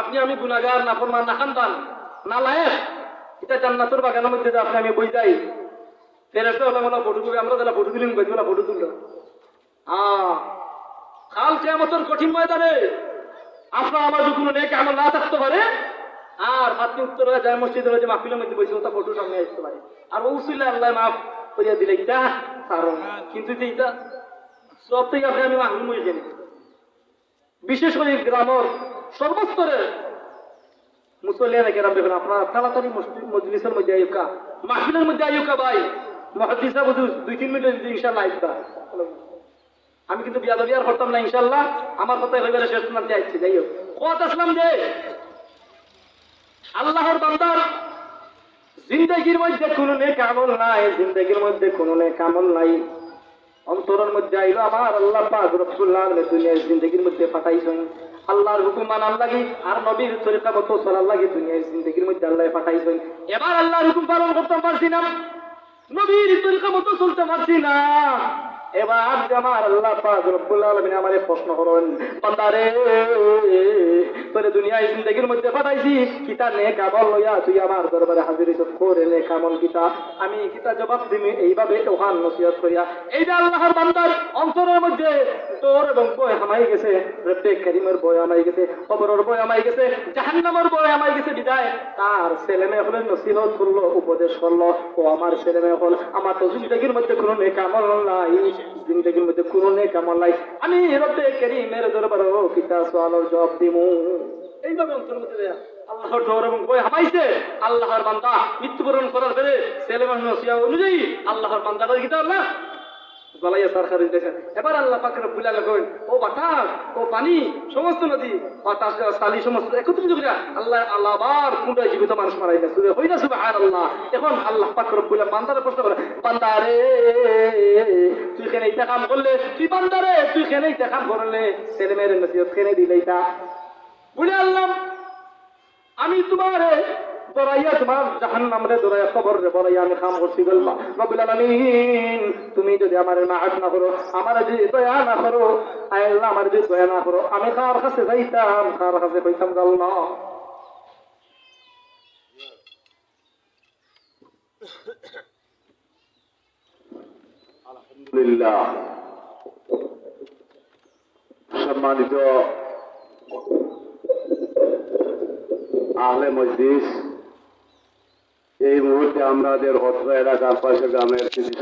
আপনি আমি গুনাহগার নাফরমান না খানদান না লায়েক এটা জান্নাতুল বাগানের মধ্যে আপনি আমি বই যাই ফেরেশতা হলো ফটো তুলে আমরা যারা ফটো তুলিম কইলা ফটো তুললো কাল কিয়ামতের কঠিন ময়দানে আপনার আমার যদি কোনো নেক আমল না থাকতে পারে আর আপনি উত্তর হয়ে যায় মসজিদের মধ্যে মাহফিলের মধ্যে বসে ওটা ফটো সামনে আসতে পারে আর উসিলা আল্লাহ মাফ করিয়া দিলে এটা কারণ কিন্তু এইটা সব থেকে আপনি আমি মাহরুম হয়ে যাই বিশেষ করে গ্রামের সর্বস্তরের মুসল্লিয়ানা কেরাম দেখুন আপনারা তাড়াতাড়ি মজলিসের মধ্যে আইকা মাহফিলের মধ্যে আইকা ভাই মুহাদ্দিস সাহেব 2-3 মিনিট ইনশাআল্লাহ আইবা আমি কিন্তু বিয়াদবি আর করতাম না ইনশাআল্লাহ আমার কথাই হইবারে শেষ করতে আইছি যাই হোক কত আসলাম যে আল্লাহর বান্দার জিন্দেগির মধ্যে কোনো নেক আমল নাই জিন্দেগির মধ্যে কোনো নেক আমল নাই অন্তরের মধ্যে আইলো আমার আল্লাহ পাক রব্বুল আলামিন দুনিয়ার জিন্দেগির মধ্যে পাঠাইছেন আল্লাহর হুকুম মানার লাগি আর নবীর তরিকা মতো চলার লাগি দুনিয়ার জিন্দেগির মধ্যে আল্লাহ পাঠাইছেন। এবার আল্লাহর হুকুম পালন করতে পারছি না নবীর তরিকা মতো চলতে পারছি না এবার আমার আল্লাহ পাক রব্বুল আলামিন আমারে প্রশ্ন করেন বান্দারে তোরে দুনিয়ায় জিন্দেগির মধ্যে পাঠাইছি কিতা নেক আমল লইয়া তুই আমার দরবারে হাজির হইছ করে নেক আমল কিতা আমি কিতা জবাব দিমি এইভাবে ওহান নসিহত করিয়া এইটা আল্লাহর বান্দার অন্তরের মধ্যে তোর এবং ভয় আমাই গেছে রব্বে কারীমের ভয় আমাই গেছে কবরের ভয় আমাই গেছে জাহান্নামের ভয় আমাই গেছে বিদায় তার ছেলে মেয়ে হলেন নসিহত করলো উপদেশ করলো ও আমার ছেলে মেয়ে হল আমার তো জিন্দেগির মধ্যে কোনো নেক আমল নাই জিন্দেগির মধ্যে কোনো নেক আমল নাই আমি রব্বে কারীমের দরবারে কিতা সওয়ালের জবাব দিমু এইভাবে অন্তরের মধ্যে আল্লাহর ডর এবং ভয় হামাইছে আল্লাহর বান্দা মৃত্যুবরণ করার পরে ছেলে মেয়ে নসিহত অনুযায়ী আল্লাহর বান্দাটা কিতা আল্লাহ গলাইয়া সরকার দিয়েছেন। এবার আল্লাহ পাক রব্বুল আলামিন কইন ও বাতাস ও পানি সমস্ত নদী বাতাস সালি সমস্ত একত্রিত করে আল্লাহ আবার কুঁড়ায় জীবিত মানুষ মারাইছে সুরে হই না সুবহানাল্লাহ। এখন আল্লাহ পাক রব্বুল আলামিন বান্দারে প্রশ্ন করে বান্দারে তুই কেন এইটা কাম করলে তুই বান্দারে তুই কেন এইটা কাম করলে ছেলে মেয়ের নসিহত কেন দিলে এটা বলে আল্লাহ আমি তোমারে দরাইয়া তোমার জাহান্নাম রে দরাইয়া কবর রে বরাইয়া আমি কাম করছি বলবা রব্বুল আলামিন তুমি যদি আমার মাফ না করো আমার যদি দয়া না করো আয় আল্লাহ আমার যদি দয়া না করো আমি কার কাছে যাইতাম কার কাছে কইতাম আল্লাহ আলহামদুলিল্লাহ সম্মানিত আহলে মজলিস, এই মুহূর্তে আমাদের অত্র এলাকার পাশে গ্রামের কিছু